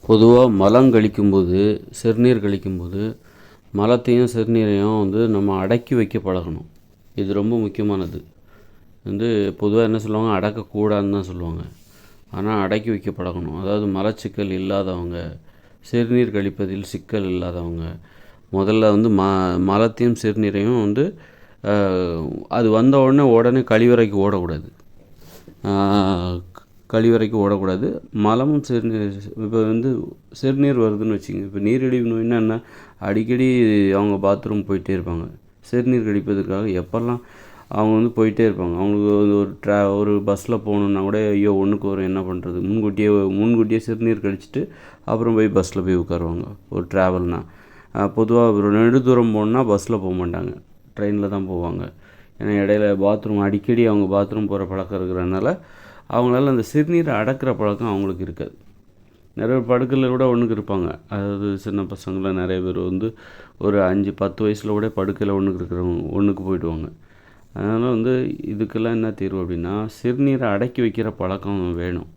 பொதுவாக மலம் கழிக்கும்போது, சிறுநீர் கழிக்கும்போது, மலத்தையும் சிறுநீரையும் நம்ம அடக்கி வைக்க பழகணும். இது ரொம்ப முக்கியமானது. பொதுவாக என்ன சொல்லுவாங்க, அடக்கக்கூடாதுன்னு தான் சொல்லுவாங்க. ஆனால் அடக்கி வைக்க பழகணும். அதாவது மலச்சிக்கல் இல்லாதவங்க, சிறுநீர் கழிப்பதில் சிக்கல் இல்லாதவங்க, முதல்ல மலத்தையும் சிறுநீரையும் அது வந்த உடனே கழிவறைக்கு ஓடக்கூடாது. கழிவறைக்கு ஓடக்கூடாது. மலமும் சிறுநீர் இப்போ சிறுநீர் வருதுன்னு வச்சுங்க. இப்போ நீரிழிவு நோய்னா என்ன, அடிக்கடி அவங்க பாத்ரூம் போயிட்டே இருப்பாங்க. சிறுநீர் கழிப்பதற்காக எப்போல்லாம் அவங்க போயிட்டே இருப்பாங்க. அவங்களுக்கு ஒரு பஸ்ஸில் போகணுன்னா கூட ஐயோ ஒன்றுக்கு வரும் என்ன பண்ணுறது, முன்கூட்டியே சிறுநீர் கழிச்சிட்டு அப்புறம் போய் பஸ்ஸில் போய் உட்காருவாங்க. ஒரு ட்ராவல்னால் பொதுவாக ஒரு நெடு தூரம் போகணுன்னா பஸ்ஸில் போக மாட்டாங்க, ட்ரெயினில் தான் போவாங்க. ஏன்னா இடையில அடிக்கடி அவங்க பாத்ரூம் போகிற பழக்கம் இருக்கிறதுனால அவங்களால அந்த சிறுநீரை அடக்கிற பழக்கம் அவங்களுக்கு இருக்காது. நிறைய படுக்கையில் கூட ஒன்றுக்கு இருப்பாங்க. அதாவது சின்ன பசங்களாம் நிறைய பேர் ஒரு 5-10 வயசில் கூட படுக்கையில் ஒன்றுக்கு போயிடுவாங்க. அதனால் இதுக்கெல்லாம் என்ன தீர்வு அப்படின்னா, சிறுநீரை அடக்கி வைக்கிற பழக்கம் வேணும்.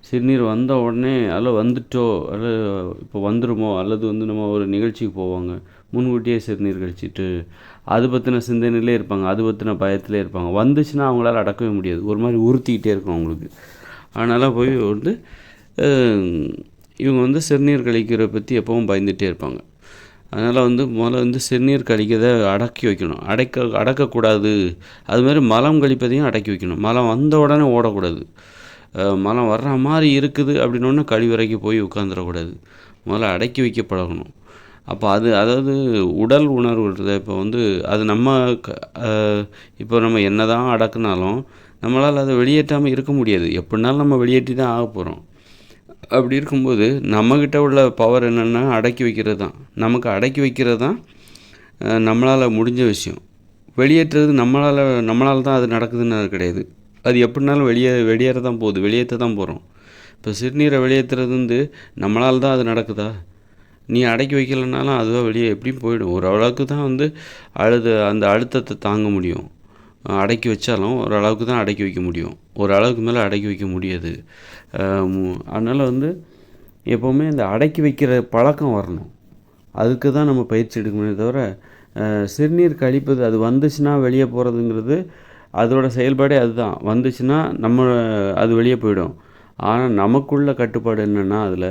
சிறுநீர் வந்த உடனே வந்துட்டோ இப்போ வந்துடுமோ, அல்லது நம்ம ஒரு நிகழ்ச்சிக்கு போவாங்க, முன்கூட்டியே சிறுநீர் கழிச்சிட்டு அது பற்றின சிந்தனையிலே இருப்பாங்க, அது பற்றின பயத்திலே இருப்பாங்க. வந்துச்சுன்னா அவங்களால அடக்கவே முடியாது, ஒரு மாதிரி உறுத்திக்கிட்டே இருக்கும் அவங்களுக்கு. அதனால் போய் இவங்க சிறுநீர் கழிக்கிறத பற்றி எப்பவும் பயந்துகிட்டே இருப்பாங்க. அதனால் முதல்ல சிறுநீர் கழிக்கிறதை அடக்கி வைக்கணும், அடக்கக்கூடாது. அதுமாதிரி மலம் கழிப்பதையும் அடக்கி வைக்கணும். மலம் வந்த உடனே ஓடக்கூடாது. மலம் வர்ற மாதிரி இருக்குது அப்படின்னோடனே கழிவறைக்கு போய் உட்காந்துடக்கூடாது. முதல்ல அடக்கி வைக்க பழகணும். அப்போ அதாவது உடல் உணர்வு இருக்குது. இப்போ அது இப்போ நம்ம என்ன தான் அடக்குனாலும் நம்மளால் அதை வெளியேற்றாமல் இருக்க முடியாது. எப்படினாலும் நம்ம வெளியேற்றி தான் ஆக போகிறோம். அப்படி இருக்கும்போது நம்மக்கிட்ட உள்ள பவர் என்னென்னா அடக்கி வைக்கிறது தான். நமக்கு அடக்கி வைக்கிறது தான் நம்மளால் முடிஞ்ச விஷயம். வெளியேற்றுறது நம்மளால் தான் அது நடக்குதுன்னு கிடையாது. அது எப்படினாலும் வெளியேற தான் போகுது, வெளியேற்ற தான் போகிறோம். இப்போ சிறுநீரை வெளியேற்றுறது நம்மளால் தான் அது நடக்குதா? நீ அடக்கி வைக்கலைனாலும் அதுவாக வெளியே எப்படியும் போயிடும். ஓரளவுக்கு தான் அந்த அழுத்தத்தை தாங்க முடியும். அடக்கி வச்சாலும் ஓரளவுக்கு தான் அடக்கி வைக்க முடியும், ஒரு அளவுக்கு மேலே அடக்கி வைக்க முடியாது. அதனால் எப்போவுமே இந்த அடக்கி வைக்கிற பழக்கம் வரணும். அதுக்கு தான் நம்ம பயிற்சி எடுக்கணுமே தவிர, சிறுநீர் கழிப்பது அது வந்துச்சுன்னா வெளியே போகிறதுங்கிறது அதோட செயல்பாடே அதுதான். வந்துச்சுன்னா அது வெளியே போயிடும். ஆனால் நமக்குள்ள கட்டுப்பாடு என்னென்னா, அதில்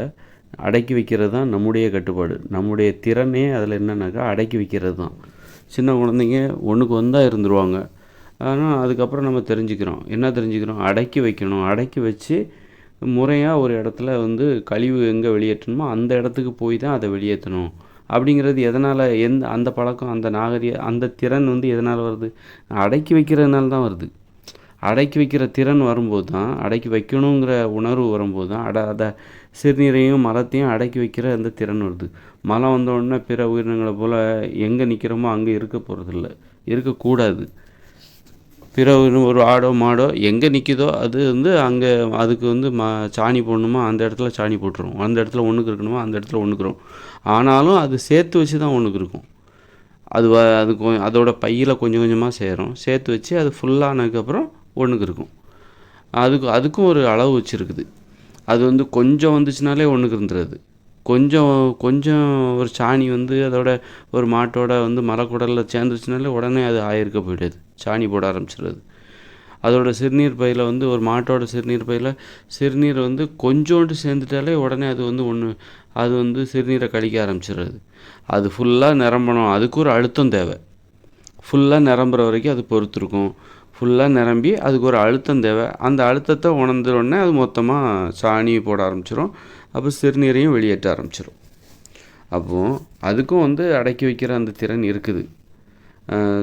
அடக்கி வைக்கிறது தான் நம்முடைய கட்டுப்பாடு. நம்முடைய திறனே அதில் என்னன்னாக்கா அடக்கி வைக்கிறது தான். சின்ன குழந்தைங்க ஒன்றுக்கு வந்தால் இருந்துருவாங்க. ஆனால் அதுக்கப்புறம் நம்ம என்ன தெரிஞ்சுக்கிறோம், அடக்கி வைக்கணும். அடக்கி வச்சு முறையாக ஒரு இடத்துல கழிவு எங்கே வெளியேற்றணுமோ அந்த இடத்துக்கு போய் தான் அதை வெளியேற்றணும். அப்படிங்கிறது எதனால், அந்த பழக்கம், அந்த திறன் எதனால் வருது, அடக்கி வைக்கிறதுனால தான் வருது. அடக்கி வைக்கிற திறன் வரும்போது தான், அடக்கி வைக்கணுங்கிற உணர்வு வரும்போது தான் அதை சிறுநீரையும் மலத்தையும் அடக்கி வைக்கிற அந்த திறன் வருது. மலம் வந்தோடனே பிற உயிரினங்களை போல் எங்கே நிற்கிறோமோ அங்கே இருக்க போகிறதில்ல, இருக்கக்கூடாது. பிற ஒரு ஆடோ மாடோ எங்கே நிற்கிதோ அது அங்கே அதுக்கு சாணி போடணுமோ அந்த இடத்துல சாணி போட்டுரும், அந்த இடத்துல ஒன்றுக்கு இருக்கணுமோ அந்த இடத்துல ஒன்றுக்குறோம். ஆனாலும் அது சேர்த்து வச்சு தான் ஒன்றுக்கு இருக்கும். அதோட பையில் கொஞ்சம் கொஞ்சமாக சேர்த்து வச்சு அது ஃபுல்லானதுக்கப்புறம் ஒன்றுக்கு இருக்கும். அதுக்கும் ஒரு அளவு வச்சுருக்குது. அது கொஞ்சம் வந்துச்சுனாலே ஒன்றுக்கு இருந்துடுறது. கொஞ்சம் ஒரு சாணி அதோட ஒரு மாட்டோட மரக்குடலில் சேர்ந்துச்சுனாலே உடனே அது ஆயிருக்க போயிடுது, சாணி போட ஆரம்பிச்சிடுறது. அதோட சிறுநீர் பையில் ஒரு மாட்டோட சிறுநீர் பையில் சிறுநீர் கொஞ்சோண்டு சேர்ந்துட்டாலே உடனே அது சிறுநீரை கழிக்க ஆரம்பிச்சிடுறது. அது ஃபுல்லாக நிரம்பணும், அதுக்கு ஒரு அழுத்தம் தேவை. ஃபுல்லாக நிரம்புற வரைக்கும் அது பொறுத்திருக்கும். ஃபுல்லாக நிரம்பி அதுக்கு ஒரு அழுத்தம் தேவை. அந்த அழுத்தத்தை உணர்ந்தோடனே அது மொத்தமாக சாணி போட ஆரம்பிச்சிடும். அப்போ சிறுநீரையும் வெளியேற்ற ஆரம்பிச்சிடும். அப்போது அதுக்கும் அடக்கி வைக்கிற அந்த திறன் இருக்குது.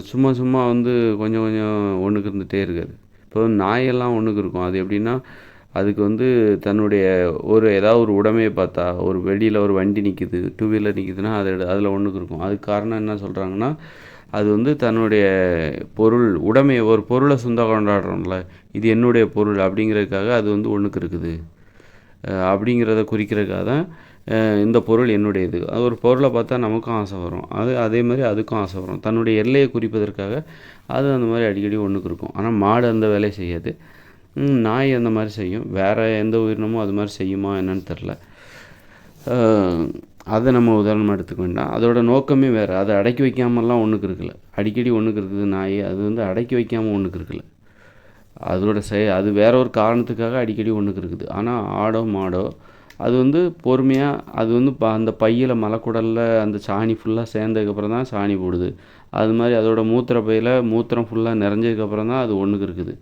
சும்மா கொஞ்சம் கொஞ்சம் ஒன்றுக்கு இருந்துகிட்டே இருக்காது. இப்போ நாயெல்லாம் ஒன்றுக்கு இருக்கும். அது எப்படின்னா, அதுக்கு தன்னுடைய ஏதாவது ஒரு உடைமையை பார்த்தா, ஒரு வெளியில் ஒரு வண்டி நிற்கிது, 2 வீலர் நிற்கிதுன்னா அதில் ஒன்றுக்கு இருக்கும். அதுக்கு காரணம் என்ன சொல்கிறாங்கன்னா, அது தன்னுடைய உடைமையை, ஒரு பொருளை சொந்தம் கொண்டாடுறோம்ல, இது என்னுடைய பொருள் அப்படிங்கிறதுக்காக அது ஒன்றுக்கு இருக்குது. அப்படிங்கிறத குறிக்கிறதுக்காக தான் இந்த பொருள் என்னுடையது. அது ஒரு பொருளை பார்த்தா நமக்கும் ஆசை வரும், அதே மாதிரி அதுக்கும் ஆசை வரும். தன்னுடைய எல்லையை குறிப்பதற்காக அது அந்த மாதிரி அடிக்கடி ஒன்றுக்கு இருக்கும். ஆனால் மாடு அந்த வேலையை செய்யாது, நாய் அந்த மாதிரி செய்யும். வேறு எந்த உயிரினமும் அது மாதிரி செய்யுமா என்னன்னு தெரில. அதை நம்ம உதாரணமாக எடுத்துக்க வேண்டாம். அதோட நோக்கமே வேறு. அதை அடக்கி வைக்காமலாம் ஒன்றுக்கு இருக்குல்ல. அடிக்கடி ஒன்றுக்கு இருக்குது நாய், அது வந்து அடக்கி வைக்காமல் ஒன்றுக்கு இருக்குல்ல. அதோட அது வேற ஒரு காரணத்துக்காக அடிக்கடி ஒன்றுக்கு இருக்குது. ஆனால் ஆடோ மாடோ அது வந்து பொறுமையாக அது வந்து அந்த பையில் மலக்குடலில் அந்த சாணி ஃபுல்லாக சேர்ந்ததுக்கப்புறம் தான் சாணி போடுது. அது மாதிரி அதோட மூத்திர பையில் மூத்திரம் ஃபுல்லாக நிறைஞ்சதுக்கப்புறம் தான் அது ஒன்றுக்கு இருக்குது.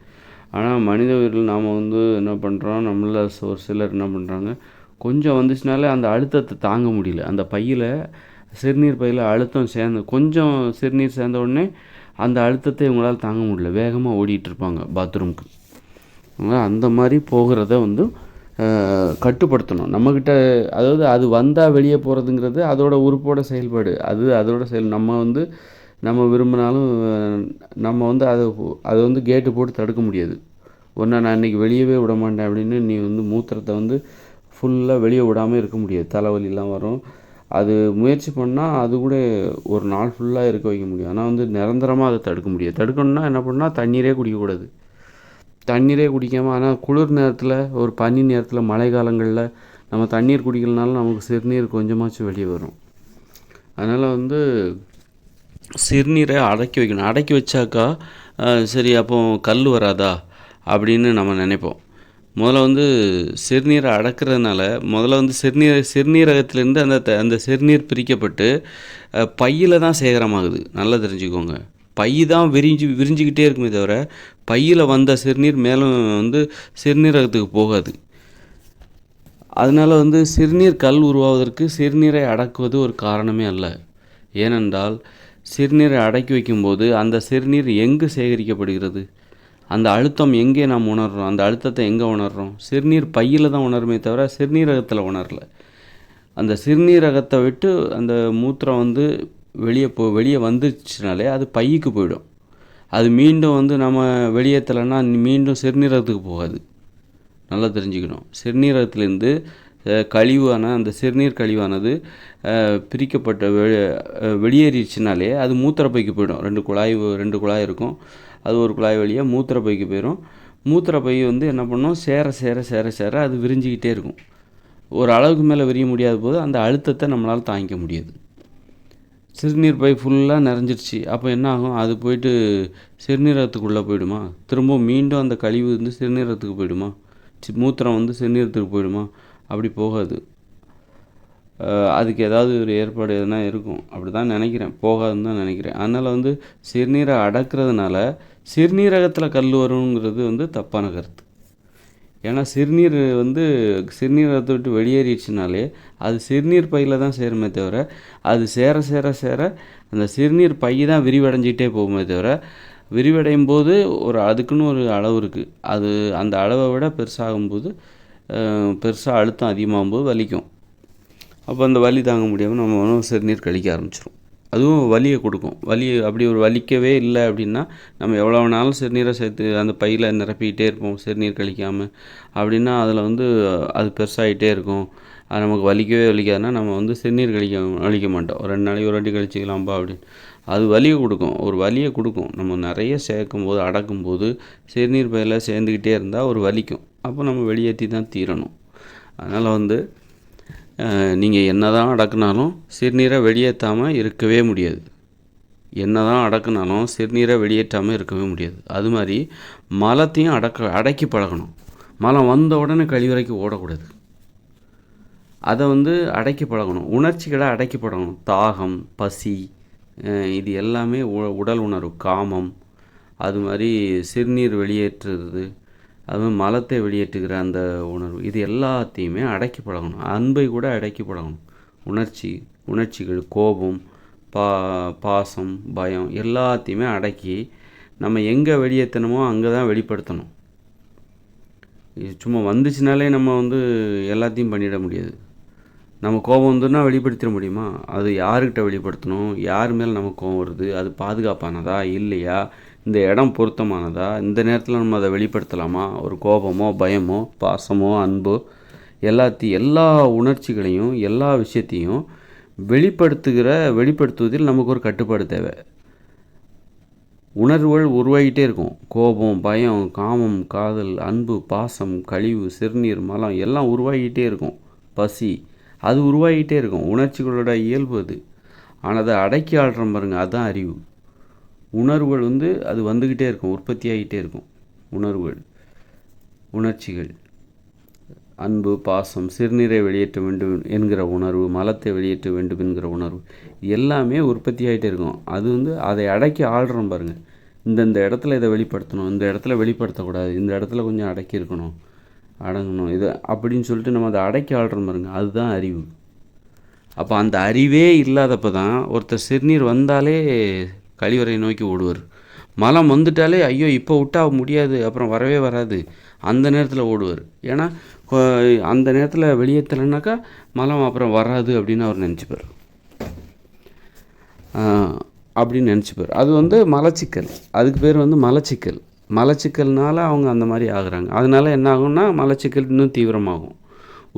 ஆனால் மனித உயிர்கள் நாம் வந்து என்ன பண்ணுறோம், நம்மள ஒரு சிலர் என்ன பண்ணுறாங்க, கொஞ்சம் வந்துச்சுனாலே அந்த அழுத்தத்தை தாங்க முடியல. அந்த பையில் சிறுநீர் பையில் அழுத்தம் சேர்ந்து கொஞ்சம் சிறுநீர் சேர்ந்த உடனே அந்த அழுத்தத்தை இவங்களால் தாங்க முடியல, வேகமாக ஓடிட்டுருப்பாங்க பாத்ரூமுக்கு. அந்த மாதிரி போகிறத வந்து கட்டுப்படுத்தணும் நம்மக்கிட்ட. அதாவது அது வந்தால் வெளியே போகிறதுங்கிறது அதோட உறுப்போட செயல்பாடு, அது அதோட நம்ம வந்து நம்ம விரும்பினாலும் நம்ம வந்து அதை வந்து கேட்டு போட்டு தடுக்க முடியாது. ஒன்றா நான் இன்றைக்கி வெளியவே விட மாட்டேன் அப்படின்னு நீ வந்து மூத்திரத்தை வந்து ஃபுல்லாக வெளியே விடாமல் இருக்க முடியாது. தலைவலிலாம் வரும். அது முயற்சி பண்ணால் அது கூட ஒரு நாள் ஃபுல்லாக இருக்க வைக்க முடியும். ஆனால் வந்து நிரந்தரமாக அதை தடுக்க முடியாது. தடுக்கணுன்னா என்ன பண்ணால் தண்ணீரே குடிக்கக்கூடாது. தண்ணீரே குடிக்காமல், ஆனால் குளிர் நேரத்தில், ஒரு பனி நேரத்தில், மழை காலங்களில் நம்ம தண்ணீர் குடிக்கலனாலும் நமக்கு சிறுநீர் கொஞ்சமாச்சும் வெளியே வரும். அதனால் வந்து சிறுநீரை அடக்கி வைக்கணும். அடக்கி வச்சாக்கா சரி அப்போ கல் வராதா அப்படின்னு நம்ம நினைப்போம். முதல்ல வந்து சிறுநீரை அடக்கிறதுனால முதல்ல வந்து சிறுநீரகத்திலேருந்து அந்த சிறுநீர் பிரிக்கப்பட்டு பையில் தான் சேகரமாகுது. நல்லா தெரிஞ்சுக்கோங்க. பை தான் விரிஞ்சிக்கிட்டே இருக்குமே தவிர பையில் வந்த சிறுநீர் மேலும் வந்து சிறுநீரகத்துக்கு போகாது. அதனால் வந்து சிறுநீர் கல் உருவாவதற்கு சிறுநீரை அடக்குவது ஒரு காரணமே அல்ல. ஏனென்றால் சிறுநீரை அடக்கி வைக்கும்போது அந்த சிறுநீர் எங்கு சேகரிக்கப்படுகிறது, அந்த அழுத்தம் எங்கே நாம் உணர்கிறோம், அந்த அழுத்தத்தை எங்கே உணர்கிறோம், சிறுநீர் பையில் தான் உணருமே தவிர சிறுநீரகத்தில் உணரல. அந்த சிறுநீரகத்தை விட்டு அந்த மூத்திரம் வந்து வெளியே வந்துச்சுனாலே அது பைக்கு போயிடும். அது மீண்டும் வந்து நம்ம வெளியேற்றலைன்னா மீண்டும் சிறுநீரகத்துக்கு போகாது. நல்லா தெரிஞ்சுக்கணும். சிறுநீரகத்திலேருந்து கழிவான அந்த சிறுநீர் கழிவானது பிரிக்கப்பட்ட வெளியேறிடுச்சுனாலே அது மூத்திரப்பைக்கு போயிடும். ரெண்டு குழாய் இருக்கும். அது ஒரு குழாய் வழியாக மூத்திரப்பைக்கு போயிடும். மூத்திரப்பை வந்து என்ன பண்ணும், சேர சேர சேர சேர அது விரிஞ்சிக்கிட்டே இருக்கும். ஒரு அளவுக்கு மேலே விரிய முடியாத போது அந்த அழுத்தத்தை நம்மளால் தாங்கிக்க முடியாது. சிறுநீர் பை ஃபுல்லாக நிறைஞ்சிருச்சு. அப்போ என்ன ஆகும், அது போயிட்டு சிறுநீரகத்துக்குள்ளே போயிடுமா, திரும்பவும் மீண்டும் அந்த கழிவு வந்து சிறுநீரகத்துக்கு போயிடுமா, மூத்திரம் வந்து சிறுநீரகத்துக்கு போயிடுமா? அப்படி போகாது. அதுக்கு ஏதாவது ஒரு ஏற்பாடு எதுனா இருக்கும். அப்படி தான் நினைக்கிறேன், போகாதுன்னு தான் நினைக்கிறேன். அதனால் வந்து சிறுநீரை அடக்கிறதுனால சிறுநீரகத்தில் கல் வருங்கிறது வந்து தப்பான கருத்து. ஏன்னா சிறுநீர் வந்து சிறுநீரகத்தை விட்டு வெளியேறிடுச்சுனாலே அது சிறுநீர் பையில் தான் சேருமே தவிர அது சேர சேர சேர அந்த சிறுநீர் பை தான் விரிவடைஞ்சிக்கிட்டே போகுமே தவிர, விரிவடையும் போது அதுக்குன்னு ஒரு அளவு இருக்குது. அது அந்த அளவை விட பெருசாகும்போது பெருசாக அழுத்தம் அதிகமாகும்போது வலிக்கும். அப்போ அந்த வலி தாங்க முடியாமல் நம்ம சிறுநீர் கழிக்க ஆரம்பிச்சிடும். அதுவும் வலியை கொடுக்கும். அப்படி ஒரு வலிக்கவே இல்லை அப்படின்னா நம்ம எவ்வளோ வேணாலும் சிறுநீரை சேர்த்து அந்த பையில் நிரப்பிக்கிட்டே இருப்போம் சிறுநீர் கழிக்காமல். அப்படின்னா அதில் வந்து அது பெருசாகிட்டே இருக்கும். அது நமக்கு வலிக்காதுன்னா நம்ம வந்து சிறுநீர் கழிக்க மாட்டோம். 2 நாளைக்கு ஒரு வாட்டி கழிச்சிக்கலாம்பா அப்படின்னு. அது வலியை கொடுக்கும். நம்ம நிறைய சேர்க்கும்போது அடக்கும்போது சிறுநீர் பையில் சேர்ந்துக்கிட்டே இருந்தால் ஒரு வலிக்கும். அப்போ நம்ம வெளியேற்றி தான் தீரணும். அதனால் வந்து நீங்கள் என்ன தான் அடக்குனாலும் சிறுநீரை வெளியேற்றாமல் இருக்கவே முடியாது. சிறுநீரை வெளியேற்றாமல் இருக்கவே முடியாது. அது மாதிரி மலத்தையும் அடக்கி பழகணும். மலம் வந்த உடனே கழிவறைக்கு ஓடக்கூடாது. அதை வந்து அடக்கி பழகணும். உணர்ச்சிகளை அடக்கி பழகணும். தாகம், பசி, இது எல்லாமே உடல் உணர்வு, காமம், அது மாதிரி சிறுநீர் வெளியேற்றுறது, அதுவும் மலத்தை வெளியேற்றுகிற அந்த உணர்வு, இது எல்லாத்தையுமே அடக்கி பழகணும். அன்பை கூட அடக்கி பழகணும். உணர்ச்சிகள், கோபம், பாசம், பயம் எல்லாத்தையுமே அடக்கி நம்ம எங்கே வெளியேற்றணுமோ அங்கே தான் வெளிப்படுத்தணும். சும்மா வந்துச்சுனாலே நம்ம வந்து எல்லாத்தையும் பண்ணிட முடியாது. நம்ம கோபம் வந்துன்னா வெளிப்படுத்திட முடியுமா? அது யாருக்கிட்ட வெளிப்படுத்தணும், யார் மேலே நமக்கு கோபம் வருது, அது பாதுகாப்பானதா இல்லையா, இந்த இடம் பொருத்தமானதா, இந்த நேரத்தில் நம்ம அதை வெளிப்படுத்தலாமா? ஒரு கோபமோ, பயமோ, பாசமோ, அன்போ, எல்லா உணர்ச்சிகளையும் எல்லா விஷயத்தையும் வெளிப்படுத்துவதில் நமக்கு ஒரு கட்டுப்பாடு தேவை. உணர்வுகள் உருவாகிட்டே இருக்கும். கோபம், பயம், காமம், காதல், அன்பு, பாசம், கழிவு, சிறுநீர், மலம் எல்லாம் உருவாகிட்டே இருக்கும். பசி, அது உருவாகிட்டே இருக்கும். உணர்ச்சிகளோட இயல்பு அது. ஆனால் அதை அடக்கி ஆள்றோம் பாருங்கள், அதுதான் அறிவு. உணர்வுகள் அது வந்துக்கிட்டே இருக்கும், உற்பத்தி ஆகிட்டே இருக்கும். உணர்வுகள், உணர்ச்சிகள், அன்பு, பாசம், சிறுநீரை வெளியேற்ற வேண்டும் என்கிற உணர்வு, மலத்தை வெளியேற்ற வேண்டும் என்கிற உணர்வு எல்லாமே உற்பத்தி ஆகிட்டே இருக்கும். அது அதை அடக்கி ஆள்றோம் பாருங்கள். இந்த இடத்துல இதை வெளிப்படுத்தணும், இந்த இடத்துல வெளிப்படுத்தக்கூடாது, இந்த இடத்துல கொஞ்சம் அடக்கி இருக்கணும், அடங்கணும், இதை அப்படின்னு சொல்லிட்டு நம்ம அதை அடக்கி ஆள்றோம் பாருங்கள், அதுதான் அறிவு. அப்போ அந்த அறிவே இல்லாதப்போ தான் ஒருத்தர் சிறுநீர் வந்தாலே கழிவறை நோக்கி ஓடுவார். மலம் வந்துட்டாலே ஐயோ இப்போ விட்டா முடியாது, அப்புறம் வரவே வராது, அந்த நேரத்தில் ஓடுவார். ஏன்னா அந்த நேரத்தில் வெளியேற்றலைனாக்கா மலம் அப்புறம் வராது அப்படின்னு அவர் நினச்சிப்பார். அப்படின்னு நினச்சிப்பார். அது மலச்சிக்கல். அதுக்கு பேர் மலச்சிக்கல். மலச்சிக்கல்னால அவங்க அந்த மாதிரி ஆகுறாங்க. அதனால என்ன ஆகும்னா மலச்சிக்கல் இன்னும் தீவிரமாகும்.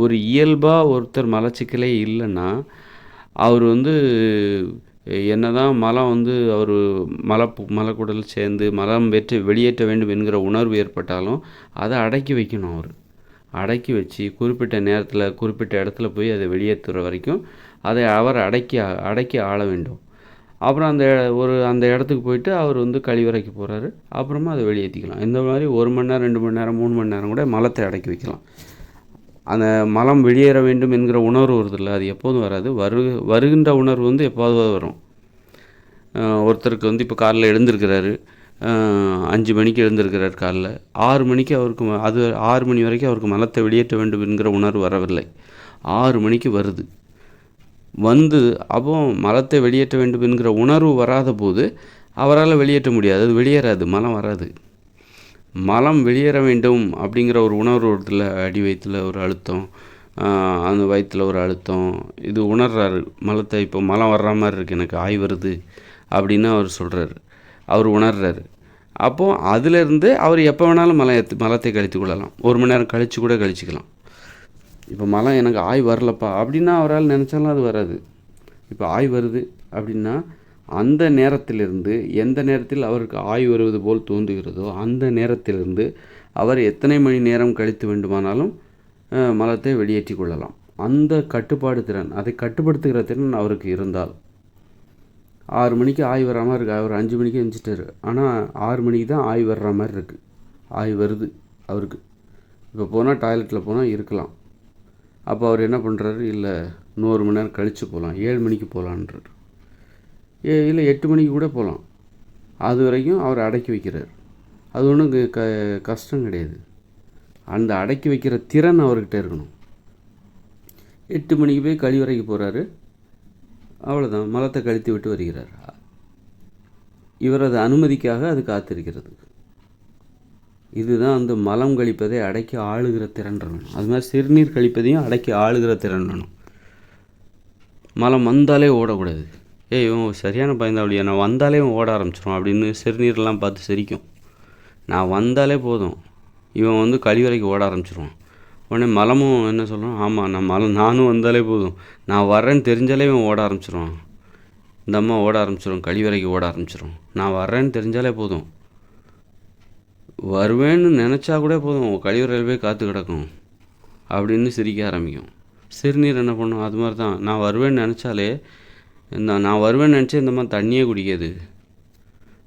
ஒரு இயல்பாக ஒருத்தர் மலச்சிக்கலே இல்லைன்னா அவர் என்னதான் மலம் அவர் மலக்குடல் சேர்ந்து மலம் வெளியேற்ற வேண்டும் என்கிற உணர்வு ஏற்பட்டாலும் அதை அடக்கி வைக்கணும். அவர் அடக்கி வச்சு குறிப்பிட்ட நேரத்தில் குறிப்பிட்ட இடத்துல போய் அதை வெளியேற்றுற வரைக்கும் அதை அவர் அடக்கி ஆள வேண்டும். அப்புறம் அந்த இடத்துக்கு போயிட்டு அவர் கழிவறைக்கு போகிறாரு, அப்புறமா அதை வெளியேற்றிக்கலாம். இந்த மாதிரி 1 மணி நேரம் 2 மணி நேரம் 3 மணி நேரம் கூட மலத்தை அடக்கி வைக்கலாம். அந்த மலம் வெளியேற வேண்டும் என்கிற உணர்வு வருதில்ல, அது எப்போதும் வராது. வருகின்ற உணர்வு எப்போது வரும். ஒருத்தருக்கு இப்போ காலைல எழுந்திருக்கிறாரு, 5 மணிக்கு எழுந்திருக்கிறார். காலைல 6 மணிக்கு அவருக்கு 6 மணி வரைக்கும் அவருக்கு மலத்தை வெளியேற்ற வேண்டும் என்கிற உணர்வு வரவில்லை. 6 மணிக்கு வருது. அப்போ மலத்தை வெளியேற்ற வேண்டும் என்கிற உணர்வு வராத போது அவரால் வெளியேற்ற முடியாது, அது வெளியேறாது, மலம் வராது. மலம் வெளியேற வேண்டும் அப்படிங்கிற ஒரு உணர்வு வருதுல, அடி வயிற்றில் ஒரு அழுத்தம், அந்த வயிற்றில் ஒரு அழுத்தம், இது உணர்றாரு. மலத்தை இப்போ மலம் வர்ற மாதிரி இருக்குது, எனக்கு ஆய் வருது அப்படின்னு அவர் சொல்கிறாரு, அவர் உணர்றாரு. அப்போது அதிலிருந்து அவர் எப்போ வேணாலும் மலத்தை கழித்து கொள்ளலாம். 1 மணி நேரம் கழித்து கூட கழிச்சிக்கலாம். இப்போ மலம் எனக்கு ஆய் வரலப்பா அப்படின்னா அவரால் நினச்சாலும் அது வராது. இப்போ ஆய் வருது அப்படின்னா அந்த நேரத்திலிருந்து எந்த நேரத்தில் அவருக்கு ஆய் வருவது போல் தோன்றுகிறதோ அந்த நேரத்திலிருந்து அவர் எத்தனை மணி நேரம் கழித்து வேண்டுமானாலும் மலத்தை வெளியேற்றி கொள்ளலாம். அந்த கட்டுப்பாடு திறன், அதை கட்டுப்படுத்துகிற திறன் அவருக்கு இருந்தால் 6 மணிக்கு ஆய் வராமல் இருக்குது, அவர் 5 மணிக்கு எழுந்திரிச்சிட்டாரு, ஆனால் 6 மணிக்கு தான் ஆய் வர்ற மாதிரி இருக்குது, ஆய் வருது அவருக்கு. இப்போ போனால் டாய்லெட்டில் போனால் இருக்கலாம். அப்போ அவர் என்ன பண்ணுறாரு, இல்லை 1 மணி நேரம் கழித்து போகலாம், 7 மணிக்கு போகலான்றார், இல்லை 8 மணிக்கு கூட போகலாம். அது வரைக்கும் அவர் அடக்கி வைக்கிறார். அது ஒன்றும் கஷ்டம் கிடையாது. அந்த அடக்கி வைக்கிற திறன் அவர்கிட்ட இருக்கணும். 8 மணிக்கு போய் கழிவறைக்கு போகிறாரு, அவ்வளோதான், மலத்தை கழித்து விட்டு வருகிறார். இவரது அனுமதிக்காக அது காத்திருக்கிறது. இதுதான் மலம் கழிப்பதை அடக்கி ஆளுகிற திறன் வேணும். அது மாதிரி சிறுநீர் கழிப்பதையும் அடக்கி ஆளுகிற திறன் வேணும். மலம் வந்தாலே ஓடக்கூடாது. இவன் சரியான பயந்தாவளியா, நான் வந்தாலே இவன் ஓட ஆரம்பிச்சிடும் அப்படின்னு சிறுநீர்லாம் பார்த்து சிரிக்கும். நான் வந்தாலே போதும், இவன் கழிவறைக்கு ஓட ஆரம்பிச்சிடுவான். உடனே மலமும் என்ன சொல்கிறான், ஆமாம் நானும் வந்தாலே போதும், நான் வர்றேன்னு தெரிஞ்சாலே இவன் ஓட ஆரம்பிச்சிடுவான். இந்த அம்மா ஓட ஆரம்பிச்சிடும், கழிவறைக்கு ஓட ஆரம்பிச்சிடும். நான் வர்றேன்னு தெரிஞ்சாலே போதும், வருவேன்னு நினச்சா கூட போதும், கழிவறையில் போய் காத்து கிடக்கும் அப்படின்னு சிரிக்க ஆரம்பிக்கும். சிறுநீர் என்ன பண்ணும், அது மாதிரி தான். நான் வருவேன்னு நினச்சாலே நான் வருவேன்னு நினச்சி இந்த மாதிரி தண்ணியே குடிக்காது.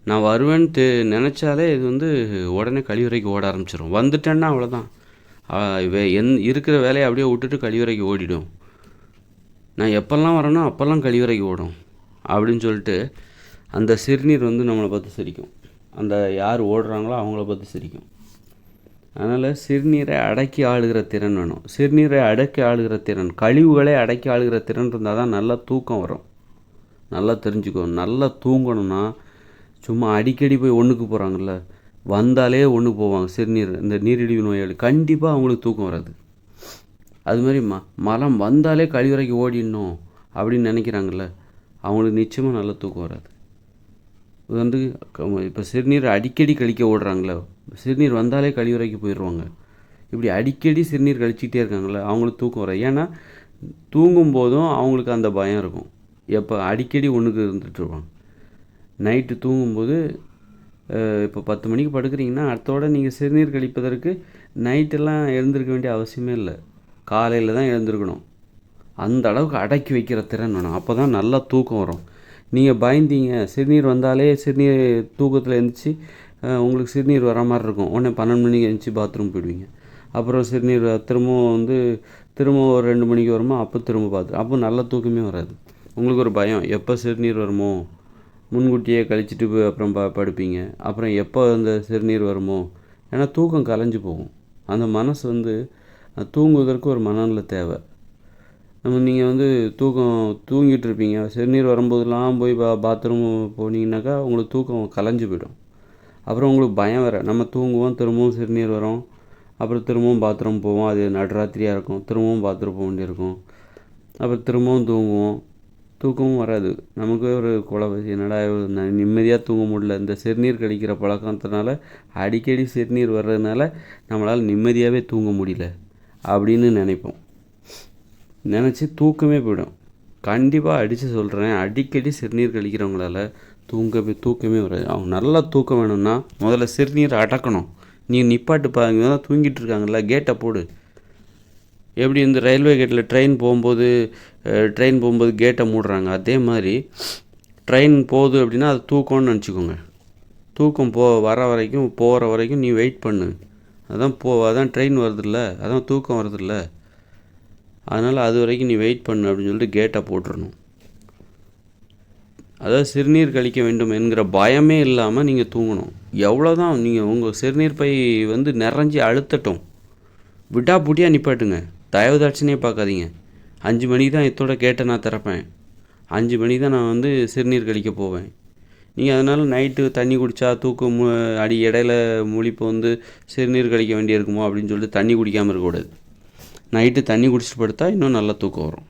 நான் வருவேன்னு நினச்சாலே இது உடனே கழிவறைக்கு ஓட ஆரம்பிச்சிடும். வந்துட்டேன்னா அவ்வளோதான், இருக்கிற வேலையை அப்படியே விட்டுட்டு கழிவறைக்கு ஓடிடும். நான் எப்போல்லாம் வரேனோ அப்போல்லாம் கழிவறைக்கு ஓடும் அப்படின்னு சொல்லிட்டு அந்த சிறுநீர் நம்மளை பார்த்து சிரிக்கும். அந்த யார் ஓடுறாங்களோ அவங்கள பார்த்து சிரிக்கும். அதனால் சிறுநீரை அடக்கி ஆளுகிற திறன் வேணும். சிறுநீரை அடக்கி ஆளுகிற திறன், கழிவுகளை அடக்கி ஆளுகிற திறன் இருந்தால் தான் நல்லா தூக்கம் வரும். நல்லா தெரிஞ்சுக்கணும். நல்லா தூங்கணும்னா சும்மா அடிக்கடி போய் ஒன்றுக்கு போகிறாங்கல்ல, வந்தாலே ஒன்றுக்கு போவாங்க சிறுநீர், இந்த நீரிழிவு நோயாளி, கண்டிப்பாக அவங்களுக்கு தூக்கம் வராது. அது மாதிரி மலம் வந்தாலே கழிவறைக்கு ஓடிடணும் அப்படின்னு நினைக்கிறாங்கல்ல, அவங்களுக்கு நிச்சயமாக நல்லா தூக்கம் வராது. இப்போ சிறுநீர் அடிக்கடி கழிக்க ஓடுறாங்களே, சிறுநீர் வந்தாலே கழிவறைக்கு போயிடுவாங்க. இப்படி அடிக்கடி சிறுநீர் கழிச்சிக்கிட்டே இருக்காங்களே, அவங்களுக்கு தூக்கம் வராது. ஏன்னா தூங்கும்போதும் அவங்களுக்கு அந்த பயம் இருக்கும். எப்போ அடிக்கடி ஒன்றுக்கு இருந்துட்டுருவாங்க. நைட்டு தூங்கும்போது இப்போ 10 மணிக்கு படுக்கிறீங்கன்னா அடுத்தோட நீங்கள் சிறுநீர் கழிப்பதற்கு நைட்டெல்லாம் எழுந்திருக்க வேண்டிய அவசியமே இல்லை, காலையில் தான் எழுந்திருக்கணும். அந்த அளவுக்கு அடக்கி வைக்கிற திறன் வேணும். அப்போ தான் நல்லா தூக்கம் வரும். நீங்கள் பயந்தீங்க, சிறுநீர் வந்தாலே சிறுநீர் தூக்கத்தில் எழுந்திரிச்சி உங்களுக்கு சிறுநீர் வர மாதிரி இருக்கும். உடனே 12 மணிக்கு எழுந்திரிச்சி பாத்ரூம் போயிடுவீங்க. அப்புறம் சிறுநீர் திரும்பவும் ஒரு 2 மணிக்கு வருமோ, அப்போ திரும்ப பாத்ரூம். அப்போ நல்ல தூக்கமே வராது. உங்களுக்கு ஒரு பயம், எப்போ சிறுநீர் வருமோ, முன்கூட்டியே கழிச்சிட்டு அப்புறம் படுப்பீங்க. அப்புறம் எப்போ அந்த சிறுநீர் வருமோ, ஏன்னா தூக்கம் கலைஞ்சு போகும். அந்த மனசு தூங்குவதற்கு ஒரு மனநிலை தேவை. நீங்கள் தூங்கிட்டு இருப்பீங்க, சிறுநீர் வரும்போதெல்லாம் போய் பாத்ரூம் போனீங்கன்னாக்கா உங்களுக்கு தூக்கம் கலைஞ்சு போயிடும். அப்புறம் உங்களுக்கு பயம் வேறு, நம்ம தூங்குவோம், திரும்பவும் சிறுநீர் வரும், அப்புறம் திரும்பவும் பாத்ரூம் போவோம், அது நடுராத்திரியாக இருக்கும், திரும்பவும் பாத்ரூம் போக வேண்டியிருக்கும், அப்புறம் திரும்பவும் தூங்குவோம், தூக்கமும் வராது. நமக்கு ஒரு என்னடா நிம்மதியாக தூங்க முடியல. இந்த சிறுநீர் கழிக்கிற பழக்கத்தினால அடிக்கடி சிறுநீர் வர்றதுனால நம்மளால் நிம்மதியாகவே தூங்க முடியல அப்படின்னு நினச்சி தூக்கமே போயிடும். கண்டிப்பாக அடித்து சொல்கிறேன், அடிக்கடி சிறுநீர் கழிக்கிறவங்களால தூக்கமே வராது. அவங்க நல்லா தூக்கம் வேணும்னா முதல்ல சிறுநீரை அடக்கணும். நீங்கள் நிப்பாட்டு பாருங்க, தான் தூங்கிட்டு இருக்காங்கல்ல, கேட்டை போடு. எப்படி இந்த ரயில்வே கேட்டில் ட்ரெயின் போகும்போது கேட்டை மூடுறாங்க, அதே மாதிரி ட்ரெயின் போகுது அப்படின்னா அது தூக்கம்னு நினச்சிக்கோங்க. தூக்கம் போகிற வரைக்கும் நீ வெயிட் பண்ணு. அதான் ட்ரெயின் வருதில்ல, அதான் தூக்கம் வருதில்ல, அதனால் அது வரைக்கும் நீ வெயிட் பண்ணு அப்படின்னு சொல்லிட்டு கேட்டை போட்டுடணும். அதாவது சிறுநீர் கழிக்க வேண்டும் என்கிற பயமே இல்லாமல் நீங்கள் தூங்கணும். எவ்வளோதான் நீங்கள் உங்கள் சிறுநீர் பை நிறைஞ்சி அழுத்தட்டும், விடாப்புட்டியாக நிப்பாட்டுங்க. தயவு தாட்சணையே பார்க்காதீங்க. 5 மணிக்கு தான் இதோட கேட்டை நான் திறப்பேன், 5 மணிக்கு தான் நான் சிறுநீர் கழிக்க போவேன். நீங்கள் அதனால் நைட்டு தண்ணி குடித்தா தூக்கம் இடையில முழிப்பு சிறுநீர் கழிக்க வேண்டியிருக்குமோ அப்படின்னு சொல்லிட்டு தண்ணி குடிக்காமல் இருக்கக்கூடாது. நைட்டு தண்ணி குடிச்சிட்டு படுத்தா இன்னும் நல்லா தூக்கம் வரும்.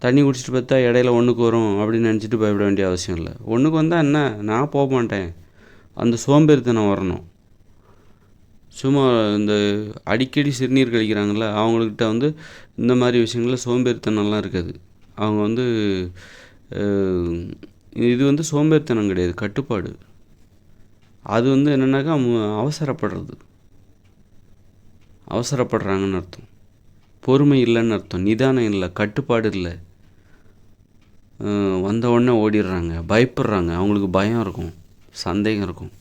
தண்ணி குடிச்சிட்டு பார்த்தா இடையில ஒன்றுக்கு வரும் அப்படின்னு நினச்சிட்டு பயப்பட வேண்டிய அவசியம் இல்லை. ஒன்றுக்கு வந்தால் என்ன, நான் போக மாட்டேன், அந்த சோம்பேறித்தனம் வரணும். சும்மா இந்த அடிக்கடி சிறுநீர் கழிக்கிறாங்கள அவங்கக்கிட்ட இந்த மாதிரி விஷயங்களில் சோம்பேறித்தனம்லாம் இருக்காது. அவங்க இது சோம்பேறித்தனம் கிடையாது, கட்டுப்பாடு. அது என்னென்னாக்கா அவசரப்படுறாங்கன்னு அர்த்தம். பொறுமை இல்லைன்னு அர்த்தம். நிதானம் இல்லை, கட்டுப்பாடு இல்லை. வந்த உடனே ஓடிடுறாங்க, பயப்படுறாங்க, அவங்களுக்கு பயம் இருக்கும், சந்தேகம் இருக்கும்.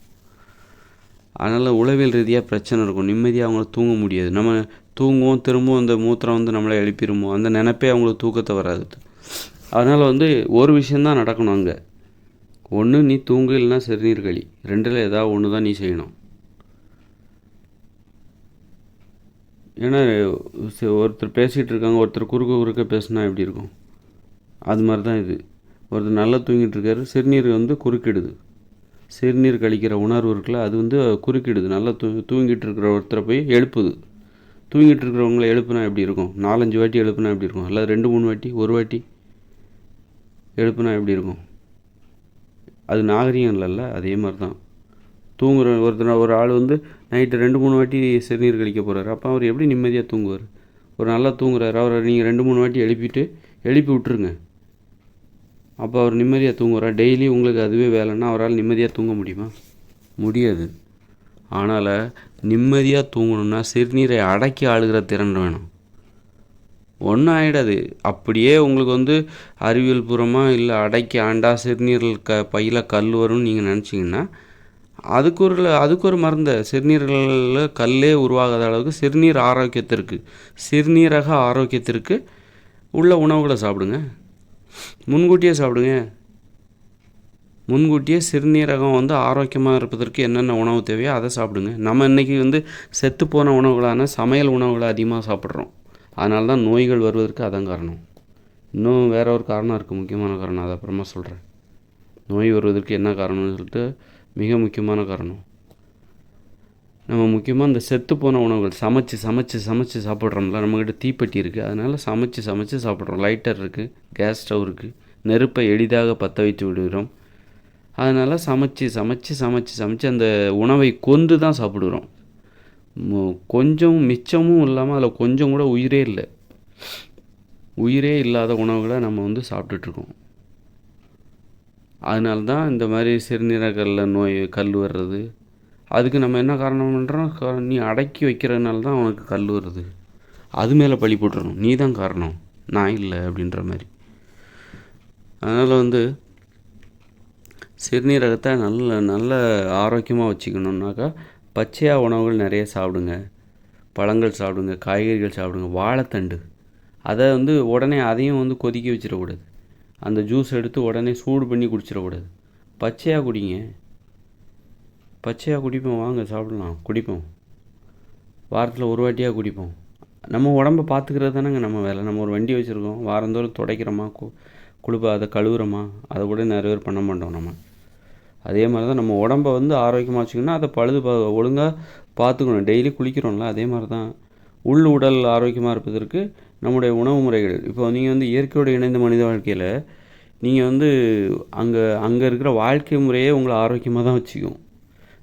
அதனால் உளவியல் ரீதியாக பிரச்சனை இருக்கும். நிம்மதியாக அவங்கள தூங்க முடியாது. நம்ம தூங்குவோம், திரும்பவும் அந்த மூத்திரம் நம்மளை எழுப்பிடுமோ, அந்த நினைப்பே அவங்களுக்கு தூக்கத்தை வராது. அதனால் ஒரு விஷயந்தான் நடக்கணும் அங்கே. ஒன்று நீ தூங்கு, இல்லைன்னா சிறுநீர் கழி, ரெண்டில் ஏதாவது ஒன்று தான் நீ செய்யணும். ஏன்னா ஒருத்தர் பேசிகிட்டு இருக்காங்க, ஒருத்தர் குறுக்க பேசுனா எப்படி இருக்கும், அது மாதிரி தான் இது. ஒருத்தர் நல்லா தூங்கிட்டு இருக்காரு, சிறுநீர் குறுக்கிடுது. சிறுநீர் கழிக்கிற உணர்வு இருக்குல்ல, அது குறுக்கிடுது. நல்லா தூங்கிட்டு இருக்கிற ஒருத்தரை போய் எழுப்புது. தூங்கிட்டு இருக்கிறவங்கள எழுப்புனா எப்படி இருக்கும், 4-5 வாட்டி எழுப்புனா எப்படி இருக்கும், அல்லது 2-3 வாட்டி, ஒரு வாட்டி எழுப்புனா எப்படி இருக்கும், அது நாகரிகம் இல்லைல்ல. அதே மாதிரி தான் தூங்குற ஒரு ஆள் நைட்டு 2-3 வாட்டி சிறுநீர் கழிக்க போகிறாரு. அப்போ அவர் எப்படி நிம்மதியாக தூங்குவார்? ஒரு நல்லா தூங்குறாரு, அவரை நீங்கள் 2-3 வாட்டி எழுப்பி விட்டுருங்க. அப்போ அவர் நிம்மதியாக தூங்குவாரா? டெய்லி உங்களுக்கு அதுவே வேலைன்னா அவரால் நிம்மதியாக தூங்க முடியுமா? முடியாது. ஆனால் நிம்மதியாக தூங்கணுன்னா சிறுநீரை அடக்கி ஆளுகிற திறன் வேணும். ஒன்றும் ஆகிடாது. அப்படியே உங்களுக்கு அறிவியல் பூர்வமாக இல்லை அடக்கி ஆண்டா சிறுநீர் பையில் கல் வரும்னு நீங்கள் நினச்சிங்கன்னா அதுக்கு ஒரு மருந்து. சிறுநீர்களில் கல்லே உருவாகாத அளவுக்கு சிறுநீரக ஆரோக்கியத்திற்கு உள்ள உணவுகளை சாப்பிடுங்க. முன்கூட்டியே சிறுநீரகம் ஆரோக்கியமாக இருப்பதற்கு என்னென்ன உணவு தேவையோ அதை சாப்பிடுங்க. நம்ம இன்றைக்கி செத்துப்போன உணவுகளான சமையல் உணவுகளை அதிகமாக சாப்பிட்றோம். அதனால தான் நோய்கள் வருவதற்கு அதான் காரணம். இன்னும் வேறு ஒரு காரணம் இருக்குது, முக்கியமான காரணம், அதை அப்புறமா சொல்கிறேன். நோய் வருவதற்கு என்ன காரணம்னு சொல்லிட்டு மிக முக்கியமான காரணம். நம்ம முக்கியமாக இந்த செத்துப்போன உணவுகள் சமைச்சு சாப்பிட்றோம்ல. நம்மக்கிட்ட தீப்பெட்டி இருக்குது, அதனால் சமைச்சு சாப்பிட்றோம். லைட்டர் இருக்குது, கேஸ் ஸ்டவ் இருக்குது, நெருப்பை எளிதாக பற்ற வைத்து விடுகிறோம். அதனால் சமைச்சு அந்த உணவை கொன்று தான் சாப்பிடுகிறோம். கொஞ்சம் மிச்சமும் இல்லாமல் அதில் கொஞ்சம் கூட உயிரே இல்லாத உணவுகளை நம்ம சாப்பிட்டுட்ருக்கோம். அதனால தான் இந்த மாதிரி சிறுநீரகங்களில் கல் வர்றது. அதுக்கு நம்ம என்ன காரணம் பண்ணுறோம், நீ அடக்கி வைக்கிறதுனால தான் உனக்கு கல் வருது, அது மேலே பழி போட்டுறணும். நீ தான் காரணம், நான் இல்லை அப்படின்ற மாதிரி. அதனால் வந்து சிறுநீரகத்தை நல்ல நல்ல ஆரோக்கியமாக வச்சுக்கணுன்னாக்கா பச்சையாக உணவுகள் நிறைய சாப்பிடுங்க. பழங்கள் சாப்பிடுங்க, காய்கறிகள் சாப்பிடுங்க. வாழைத்தண்டு அதை வந்து உடனே அதையும் வந்து கொதிக்க வச்சிடக்கூடாது. அந்த ஜூஸ் எடுத்து உடனே சூடு பண்ணி குடிச்சிடக்கூடாது. பச்சையாக குடிங்க. பச்சையாக குடிப்போம், வாங்க சாப்பிடலாம், குடிப்போம். வாரத்தில் ஒரு வாட்டியாக குடிப்போம். நம்ம உடம்பை பார்த்துக்கிறது தானேங்க நம்ம வேலை. நம்ம ஒரு வண்டி வச்சுருக்கோம், வாரந்தோறும் துடைக்கிறோமா, அதை கழுவுறோமா, அதை கூட நிறைய பேர் பண்ண மாட்டோம் நம்ம. அதே மாதிரி தான் நம்ம உடம்பை வந்து ஆரோக்கியமாக வச்சுக்கணும்னா அதை ஒழுங்காக பார்த்துக்கணும். டெய்லி குளிக்கிறோம்ல, அதே மாதிரி தான் உடல் ஆரோக்கியமாக இருப்பதற்கு நம்முடைய உணவு முறைகள். இப்போ நீங்கள் வந்து இயற்கையோடு இணைந்த மனித வாழ்க்கையில் நீங்கள் வந்து அங்கே இருக்கிற வாழ்க்கை முறையே உங்களை ஆரோக்கியமாக தான் வச்சுக்கும்.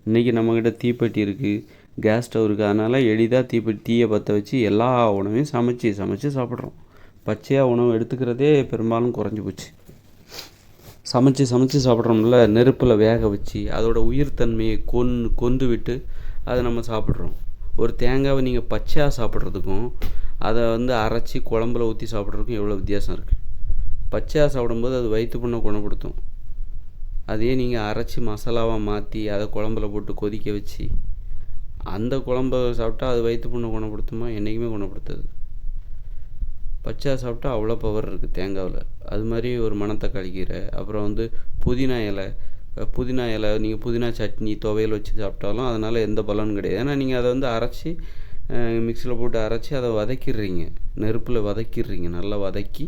இன்றைக்கி நம்மக்கிட்ட தீப்பெட்டி இருக்குது, கேஸ் ஸ்டவ் இருக்குது. அதனால் எளிதாக தீயை பற்ற வச்சு எல்லா உணவையும் சமைச்சு சாப்பிட்றோம். பச்சையாக உணவு எடுத்துக்கிறதே பெரும்பாலும் குறைஞ்சி போச்சு. சமைச்சு சாப்பிட்றோம்ல, நெருப்பில் வேக வச்சு அதோட உயிர்த்தன்மையை கொண்டு விட்டு அதை நம்ம சாப்பிட்றோம். ஒரு தேங்காவை நீங்கள் பச்சையாக சாப்பிட்றதுக்கும் அதை வந்து அரைச்சி குழம்புல ஊற்றி சாப்பிட்றதுக்கும் எவ்வளோ வித்தியாசம் இருக்குது. பச்சையாக சாப்பிடும்போது அது வயிற்று புண்ணை குணப்படுத்தும். அதே நீங்கள் அரைச்சி மசாலாவாக மாற்றி அதை குழம்புல போட்டு கொதிக்க வச்சு அந்த குழம்பை சாப்பிட்டா அது வயிற்று புண்ணை குணப்படுத்துமா? என்றைக்குமே குணப்படுத்தாது. பச்சையாக சாப்பிட்டா அவ்வளோ பவர் இருக்குது தேங்காவில். அது மாதிரி ஒரு மணத்தக்காளி கீரை, அப்புறம் வந்து புதினா இலை நீங்கள் புதினா சட்னி துவையல் வச்சு சாப்பிட்டாலும் அதனால் எந்த பலனும் கிடையாது. ஏன்னா நீங்கள் அதை வந்து அரைச்சி மிக்சியில் போட்டு அரைச்சி அதை வதக்கிடுறீங்க, நெருப்பில் வதக்கிடுறீங்க, நல்லா வதக்கி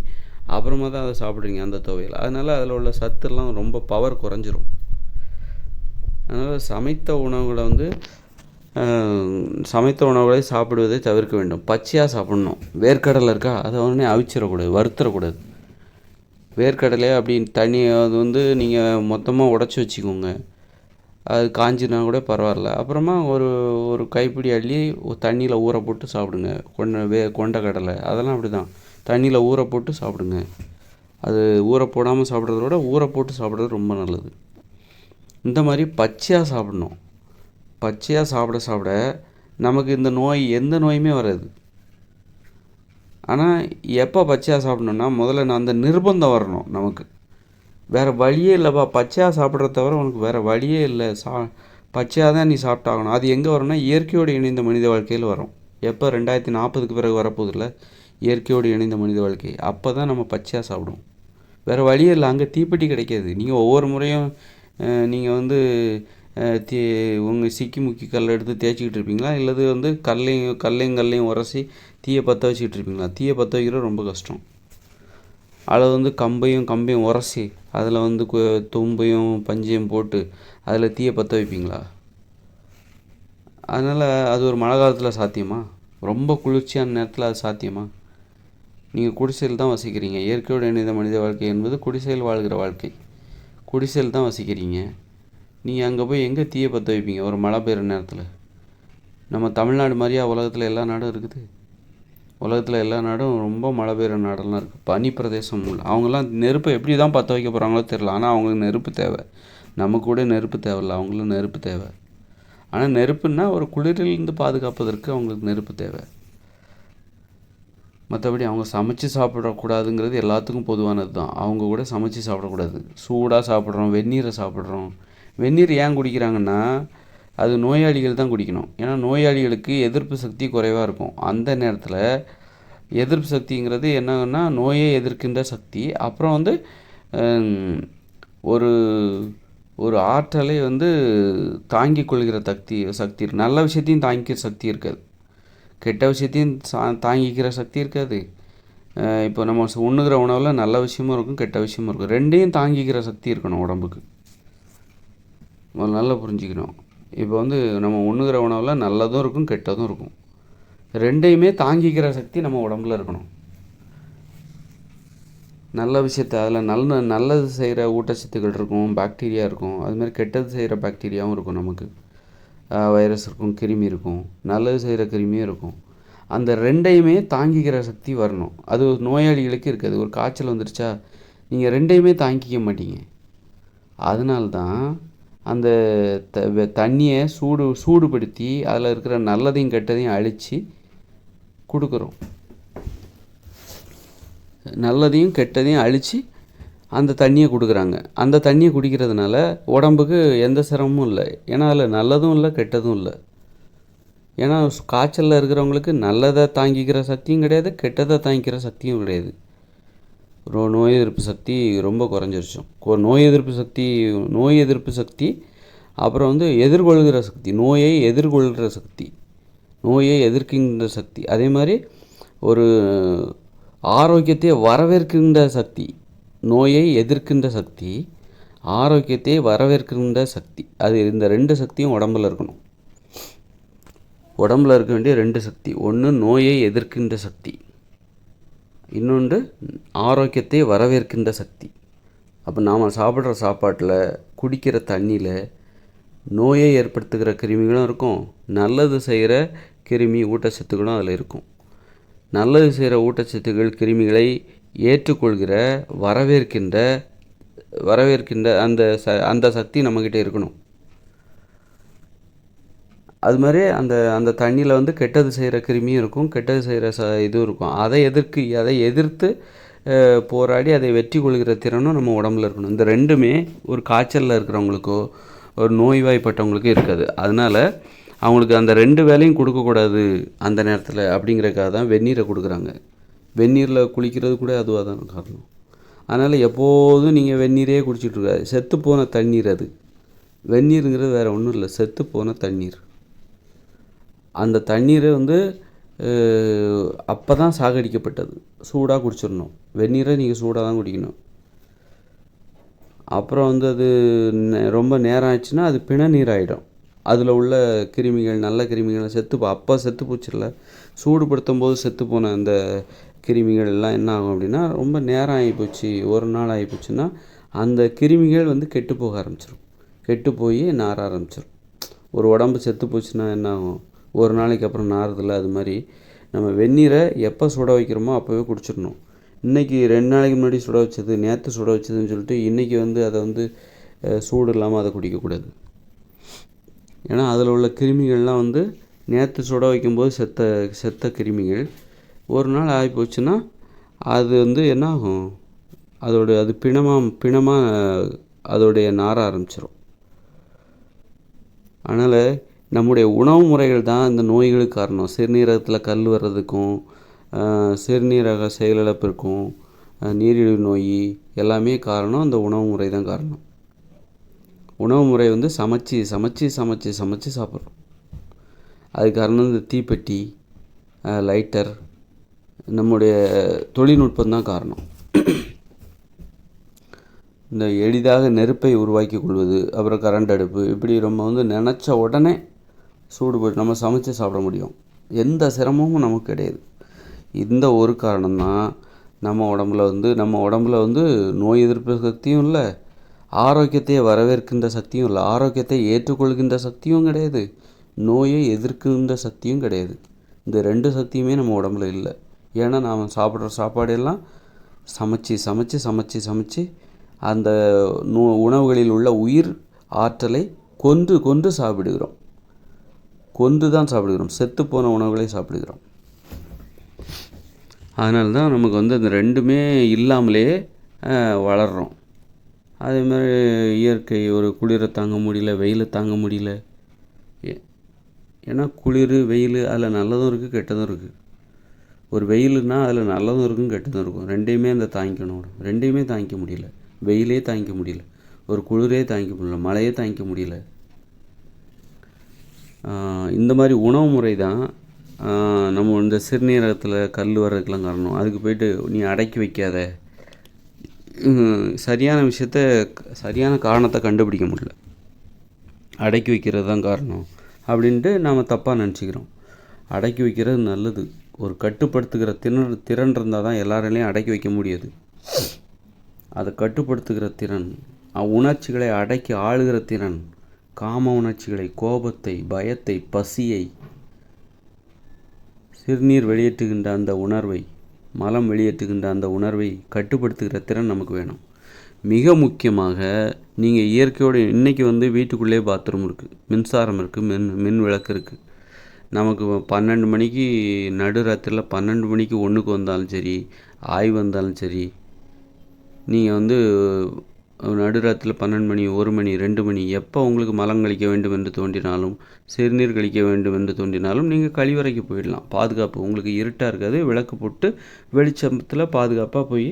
அப்புறமா தான் அதை சாப்பிட்றீங்க அந்த துவையல். அதனால் அதில் உள்ள சத்துலாம் ரொம்ப பவர் குறைஞ்சிரும். அதனால் சமைத்த உணவுகளை சாப்பிடுவதை தவிர்க்க வேண்டும். பச்சையாக சாப்பிட்ணும். வேர்க்கடலை இருக்கா, அதை உடனே அவிச்சிடக்கூடாது, வறுத்துடக்கூடாது. வேர்க்கடலையே அப்படி அது வந்து நீங்கள் மொத்தமாக உடச்சி வச்சுக்கோங்க. அது காஞ்சினா கூட பரவாயில்ல. அப்புறமா ஒரு கைப்பிடி அள்ளி தண்ணியில் ஊற போட்டு சாப்பிடுங்க. கொண்டக்கடலை அதெல்லாம் அப்படி தான், தண்ணியில் ஊற போட்டு சாப்பிடுங்க. அது ஊற போடாமல் சாப்பிட்றத விட ஊற போட்டு சாப்பிட்றது ரொம்ப நல்லது. இந்த மாதிரி பச்சையாக சாப்பிடணும். பச்சையாக சாப்பிட நமக்கு எந்த நோயுமே வராது. ஆனால் எப்போ பச்சையாக சாப்பிடணுன்னா முதல்ல அந்த நிர்பந்தம் வரணும் நமக்கு. வேறு வழியே இல்லைப்பா, பச்சையாக சாப்பிட்றத தவிர உனக்கு வேறு வழியே இல்லை, பச்சையாக தான் நீ சாப்பிட்டாகணும். அது எங்கே வரும்னா இயற்கையோடு இணைந்த மனித வாழ்க்கையில் வரும். எப்போ 2040க்கு பிறகு வரப்போதில்ல இயற்கையோடு இணைந்த மனித வாழ்க்கை, அப்போ தான் நம்ம பச்சையாக சாப்பிடுவோம். வேறு வழியே இல்லை. அங்கே தீப்பெட்டி கிடைக்காது. நீங்கள் ஒவ்வொரு முறையும் நீங்கள் வந்து உங்கள் சிக்கி முக்கி கல்லை எடுத்து தேய்ச்சிக்கிட்டு இருப்பீங்களா, இல்லது வந்து கல்லையும் உரசி தீயை பற்ற வச்சுக்கிட்டு இருப்பீங்களா? தீயை பற்ற வைக்கிறது ரொம்ப கஷ்டம். அதில் வந்து கம்பையும் உரசி அதில் வந்து தும்பையும் பஞ்சையும் போட்டு அதில் தீயை பற்ற வைப்பீங்களா? அதனால் அது ஒரு மழை காலத்தில் சாத்தியமா? ரொம்ப குளிர்ச்சியான நேரத்தில் அது சாத்தியமா? நீங்கள் குடிசையில் தான் வசிக்கிறீங்க. இயற்கையோடு இணைந்த மனித வாழ்க்கை என்பது குடிசையில் வாழ்கிற வாழ்க்கை. குடிசையில் தான் வசிக்கிறீங்க. நீங்கள் அங்கே போய் எங்கே தீயை பற்ற வைப்பீங்க ஒரு மழை பெய்கிற நேரத்தில்? நம்ம தமிழ்நாடு மாதிரியா உலகத்தில் எல்லா நாடும் இருக்குது? உலகத்தில் எல்லா நாடும் ரொம்ப மழை பெய்கிற நாடெல்லாம் இருக்குது. பனி பிரதேசம் உள்ள அவங்கெல்லாம் நெருப்பை எப்படி தான் பற்ற வைக்க போகிறாங்களோ தெரில. ஆனால் அவங்களுக்கு நெருப்பு தேவை. நமக்கு கூட நெருப்பு தேவையில்ல, அவங்களும் நெருப்பு தேவை. ஆனால் நெருப்புன்னா ஒரு குளிரிலிருந்து பாதுகாப்பதற்கு அவங்களுக்கு நெருப்பு தேவை. மற்றபடி அவங்க சமைச்சு சாப்பிடக்கூடாதுங்கிறது எல்லாத்துக்கும் பொதுவானது தான். அவங்க கூட சமைச்சு சாப்பிடக்கூடாது. சூடாக சாப்பிட்றோம், வெந்நீரை சாப்பிட்றோம். வெந்நீர் ஏன் குடிக்கிறாங்கன்னா அது நோயாளிகள் தான் குடிக்கணும். ஏன்னா நோயாளிகளுக்கு எதிர்ப்பு சக்தி குறைவாக இருக்கும். அந்த நேரத்தில் எதிர்ப்பு சக்திங்கிறது என்னன்னா நோயை எதிர்க்கின்ற சக்தி. அப்புறம் வந்து ஒரு ஒரு ஆற்றலை வந்து தாங்கி கொள்கிற சக்தி நல்ல விஷயத்தையும் தாங்கிக்கிற சக்தி இருக்காது, கெட்ட விஷயத்தையும் தாங்கிக்கிற சக்தி இருக்காது. இப்போ நம்ம உண்ணுகிற உணவில் நல்ல விஷயமும் இருக்கும், கெட்ட விஷயமும் இருக்கும். ரெண்டையும் தாங்கிக்கிற சக்தி இருக்கணும் உடம்புக்கு. நல்லா புரிஞ்சுக்கணும். இப்போ வந்து நம்ம உண்ணுகிற உணவில் நல்லதும் இருக்கும், கெட்டதும் இருக்கும். ரெண்டையுமே தாங்கிக்கிற சக்தி நம்ம உடம்புல இருக்கணும். நல்ல விஷயத்தை அதில் நல்லது செய்கிற ஊட்டச்சத்துக்கள் இருக்கும், பாக்டீரியா இருக்கும். அதுமாதிரி கெட்டது செய்கிற பாக்டீரியாவும் இருக்கும். நமக்கு வைரஸ் இருக்கும், கிருமி இருக்கும், நல்லது செய்கிற கிருமியும் இருக்கும். அந்த ரெண்டையுமே தாங்கிக்கிற சக்தி வரணும். அது நோயாளிகளுக்கு இருக்காது. ஒரு காய்ச்சல் வந்துருச்சா நீங்கள் ரெண்டையுமே தாங்கிக்க மாட்டீங்க. அதனால்தான் அந்த தண்ணியை சூடுபடுத்தி அதில் இருக்கிற நல்லதையும் கெட்டதையும் அழித்து கொடுக்குறோம். நல்லதையும் கெட்டதையும் அழித்து அந்த தண்ணியை கொடுக்குறாங்க. அந்த தண்ணியை குடிக்கிறதுனால உடம்புக்கு எந்த சிரமமும் இல்லை. ஏன்னா அதில் நல்லதும் இல்லை கெட்டதும் இல்லை. ஏன்னா காய்ச்சலில் இருக்கிறவங்களுக்கு நல்லதை தாங்கிக்கிற சக்தியும் கிடையாது, கெட்டதை தாங்கிக்கிற சக்தியும் கிடையாது. நோய் எதிர்ப்பு சக்தி ரொம்ப குறைஞ்சிருச்சோம். நோய் எதிர்ப்பு சக்தி அப்புறம் எதிர்கொள்கிற சக்தி, நோயை எதிர்கொள்கிற சக்தி, நோயை எதிர்க்கின்ற சக்தி, அதே மாதிரி ஒரு ஆரோக்கியத்தை வரவேற்கின்ற சக்தி, நோயை எதிர்க்கின்ற சக்தி, ஆரோக்கியத்தை வரவேற்கின்ற சக்தி. அது இந்த 2 சக்தியும் உடம்பில் இருக்கணும். உடம்பில் இருக்க வேண்டிய 2 சக்தி, ஒன்று நோயை எதிர்க்கின்ற சக்தி, இன்னொன்று ஆரோக்கியத்தை வரவேற்கின்ற சக்தி. அப்போ நாம் சாப்பிட்ற சாப்பாட்டில், குடிக்கிற தண்ணியில் நோயை ஏற்படுத்துகிற கிருமிகளும் இருக்கும், நல்லது செய்கிற கிருமி ஊட்டச்சத்துக்களும் அதில் இருக்கும். நல்லது செய்கிற ஊட்டச்சத்துக்கள் கிருமிகளை ஏற்றுக்கொள்கிற வரவேற்கின்ற அந்த சக்தி நம்மக்கிட்ட இருக்கணும். அது மாதிரி அந்த தண்ணியில் கெட்டது செய்கிற கிருமியும் இருக்கும், கெட்டது செய்கிற இதுவும் இருக்கும். அதை எதிர்த்து போராடி அதை வெற்றி கொள்கிற திறனும் நம்ம உடம்புல இருக்கணும். இந்த 2மே ஒரு காய்ச்சலில் இருக்கிறவங்களுக்கோ ஒரு நோய்வாய்ப்பட்டவங்களுக்கு இருக்காது. அதனால் அவங்களுக்கு அந்த 2 வேலையும் கொடுக்கக்கூடாது அந்த நேரத்தில் அப்படிங்கிறக்காக தான் வெந்நீரை கொடுக்குறாங்க. வெந்நீரில் குளிக்கிறது கூட அதுவாக தான் காரணம். அதனால் எப்போதும் நீங்கள் வெந்நீரே குடிச்சிட்ருக்காது. செத்துப்போன தண்ணீர் அது. வெந்நீருங்கிறது வேறு ஒன்றும் இல்லை, செத்துப்போன தண்ணீர். அந்த தண்ணீர் அப்போ தான் சாகடிக்கப்பட்டது. சூடாக குடிச்சிடணும். வெந்நீரை நீங்கள் சூடாக தான் குடிக்கணும். அப்புறம் அது ரொம்ப நேரம் ஆச்சுன்னா அது பிண நீர் ஆகிடும். அதில் உள்ள கிருமிகள், நல்ல கிருமிகள் அப்போ செத்து போச்சுல்ல, சூடுபடுத்தும் போது செத்து போன அந்த கிருமிகள் எல்லாம் என்ன ஆகும் அப்படின்னா, ரொம்ப நேரம் ஆகிப்போச்சு, ஒரு நாள் ஆகிப்போச்சுன்னா அந்த கிருமிகள் கெட்டு போக ஆரம்பிச்சிடும். கெட்டு போய் நார ஆரம்பிச்சிடும். ஒரு உடம்பு செத்து போச்சுன்னா என்ன ஆகும், ஒரு நாளைக்கு அப்புறம் நாறுதில்ல. அது மாதிரி நம்ம வெந்நீரை எப்போ சுட வைக்கிறோமோ அப்போவே குடிச்சிடணும். இன்றைக்கி 2 நாளைக்கு முன்னாடி சுட வச்சது, நேற்று சுட வச்சதுன்னு சொல்லிட்டு இன்றைக்கி அதை சூடு இல்லாமல் அதை குடிக்கக்கூடாது. ஏன்னா அதில் உள்ள கிருமிகள்லாம் நேற்று சுட வைக்கும்போது செத்த கிருமிகள் ஒரு நாள் ஆகி போச்சுன்னா அது என்ன ஆகும், அது பிணமாக அதோடைய நார ஆரம்பிச்சிடும். அதனால் நம்முடைய உணவு முறைகள் தான் இந்த நோய்களுக்கு காரணம். சிறுநீரகத்தில் கல் வர்றதுக்கும், சிறுநீரக செயலிழப்பிற்கும், நீரிழிவு நோய் எல்லாமே காரணம் இந்த உணவு முறை தான் காரணம். உணவு முறை சமைச்சு சமைச்சு சமைச்சு சமைச்சு சாப்பிட்றோம். அதுக்கு காரணம் இந்த தீப்பெட்டி, லைட்டர், நம்முடைய தொழில்நுட்பம் தான் காரணம். இந்த எளிதாக நெருப்பை உருவாக்கி கொள்வது, அப்புறம் கரண்ட் அடுப்பு, இப்படி நம்ம நினச்ச உடனே சூடுபட்டு நம்ம சமைச்சு சாப்பிட முடியும். எந்த சிரமமும் நமக்கு கிடையாது. இந்த ஒரு காரணம்தான் நம்ம உடம்புல நோய் எதிர்ப்பு சக்தியும் இல்லை, ஆரோக்கியத்தை வரவேற்கின்ற சக்தியும் இல்லை, ஆரோக்கியத்தை ஏற்றுக்கொள்கின்ற சக்தியும் கிடையாது, நோயை எதிர்க்கின்ற சக்தியும் கிடையாது. இந்த 2 சக்தியுமே நம்ம உடம்புல இல்லை. ஏன்னா நாம் சாப்பிட்ற சாப்பாடெல்லாம் சமைச்சு சமைச்சு சமைச்சு சமைச்சு அந்த உணவுகளில் உள்ள உயிர் ஆற்றலை கொன்று சாப்பிடுகிறோம். தான் சாப்பிடுகிறோம். செத்துப்போன உணவுகளை சாப்பிடுகிறோம். அதனால தான் நமக்கு இந்த 2மே இல்லாமலே வளர்கிறோம். அதே மாதிரி இயற்கை ஒரு குளிரை தாங்க முடியல, வெயிலை தாங்க முடியல. ஏன்னா குளிர் வெயில் அதில் நல்லதும் இருக்குது கெட்டதும் இருக்குது. ஒரு வெயிலுன்னா அதில் நல்லதும் இருக்கும் கெட்டதும் இருக்கும். 2யுமே தாங்கிக்கணும். 2யுமே தாங்கிக்க முடியல. வெயிலே தாங்கிக்க முடியல, ஒரு குளிரே தாங்கிக்க முடியல, மழையே தாங்கிக்க முடியல. இந்த மாதிரி உணவு முறை தான் நம்ம இந்த சிறுநீரகத்தில் கல் வர்றதுக்கெலாம் காரணம். அதுக்கு போய்ட்டு நீ அடக்கி வைக்காத, சரியான காரணத்தை கண்டுபிடிக்க முடியல. அடக்கி வைக்கிறது தான் காரணம் அப்படின்ட்டு நாம் தப்பாக நினச்சிக்கிறோம். அடக்கி வைக்கிறது நல்லது. ஒரு கட்டுப்படுத்துகிற திறன் இருந்தால் தான் எல்லாராலையும் அடக்கி வைக்க முடியாது. அதை கட்டுப்படுத்துகிற திறன், உணர்ச்சிகளை அடக்கி ஆளுகிற திறன், காம உணர்ச்சிகளை, கோபத்தை, பயத்தை, பசியை, சிறுநீர் வெளியேற்றுகின்ற அந்த உணர்வை, மலம் வெளியேற்றுகின்ற அந்த உணர்வை கட்டுப்படுத்துகிற திறன் நமக்கு வேணும். மிக முக்கியமாக நீங்கள் இயற்கையோடு இன்றைக்கி வீட்டுக்குள்ளே பாத்ரூம் இருக்குது, மின்சாரம் இருக்குது, மின் விளக்கு இருக்குது. நமக்கு 12 மணிக்கு நடுராத்திரியில் 12 மணிக்கு ஒன்றுக்கு வந்தாலும் சரி, ஆய்வு வந்தாலும் சரி, நீங்கள் வந்து நடுராத்திரியில் 12 மணி, 1 மணி, 2 மணி எப்போ உங்களுக்கு மலம் கழிக்க வேண்டும் என்று தோன்றினாலும், சிறுநீர் கழிக்க வேண்டும் என்று தோன்றினாலும் நீங்கள் கழிவறைக்கு போயிடலாம். பாதுகாப்பு உங்களுக்கு இருட்டாக இருக்காது. விளக்கு போட்டு வெளிச்சத்தில் பாதுகாப்பாக போய்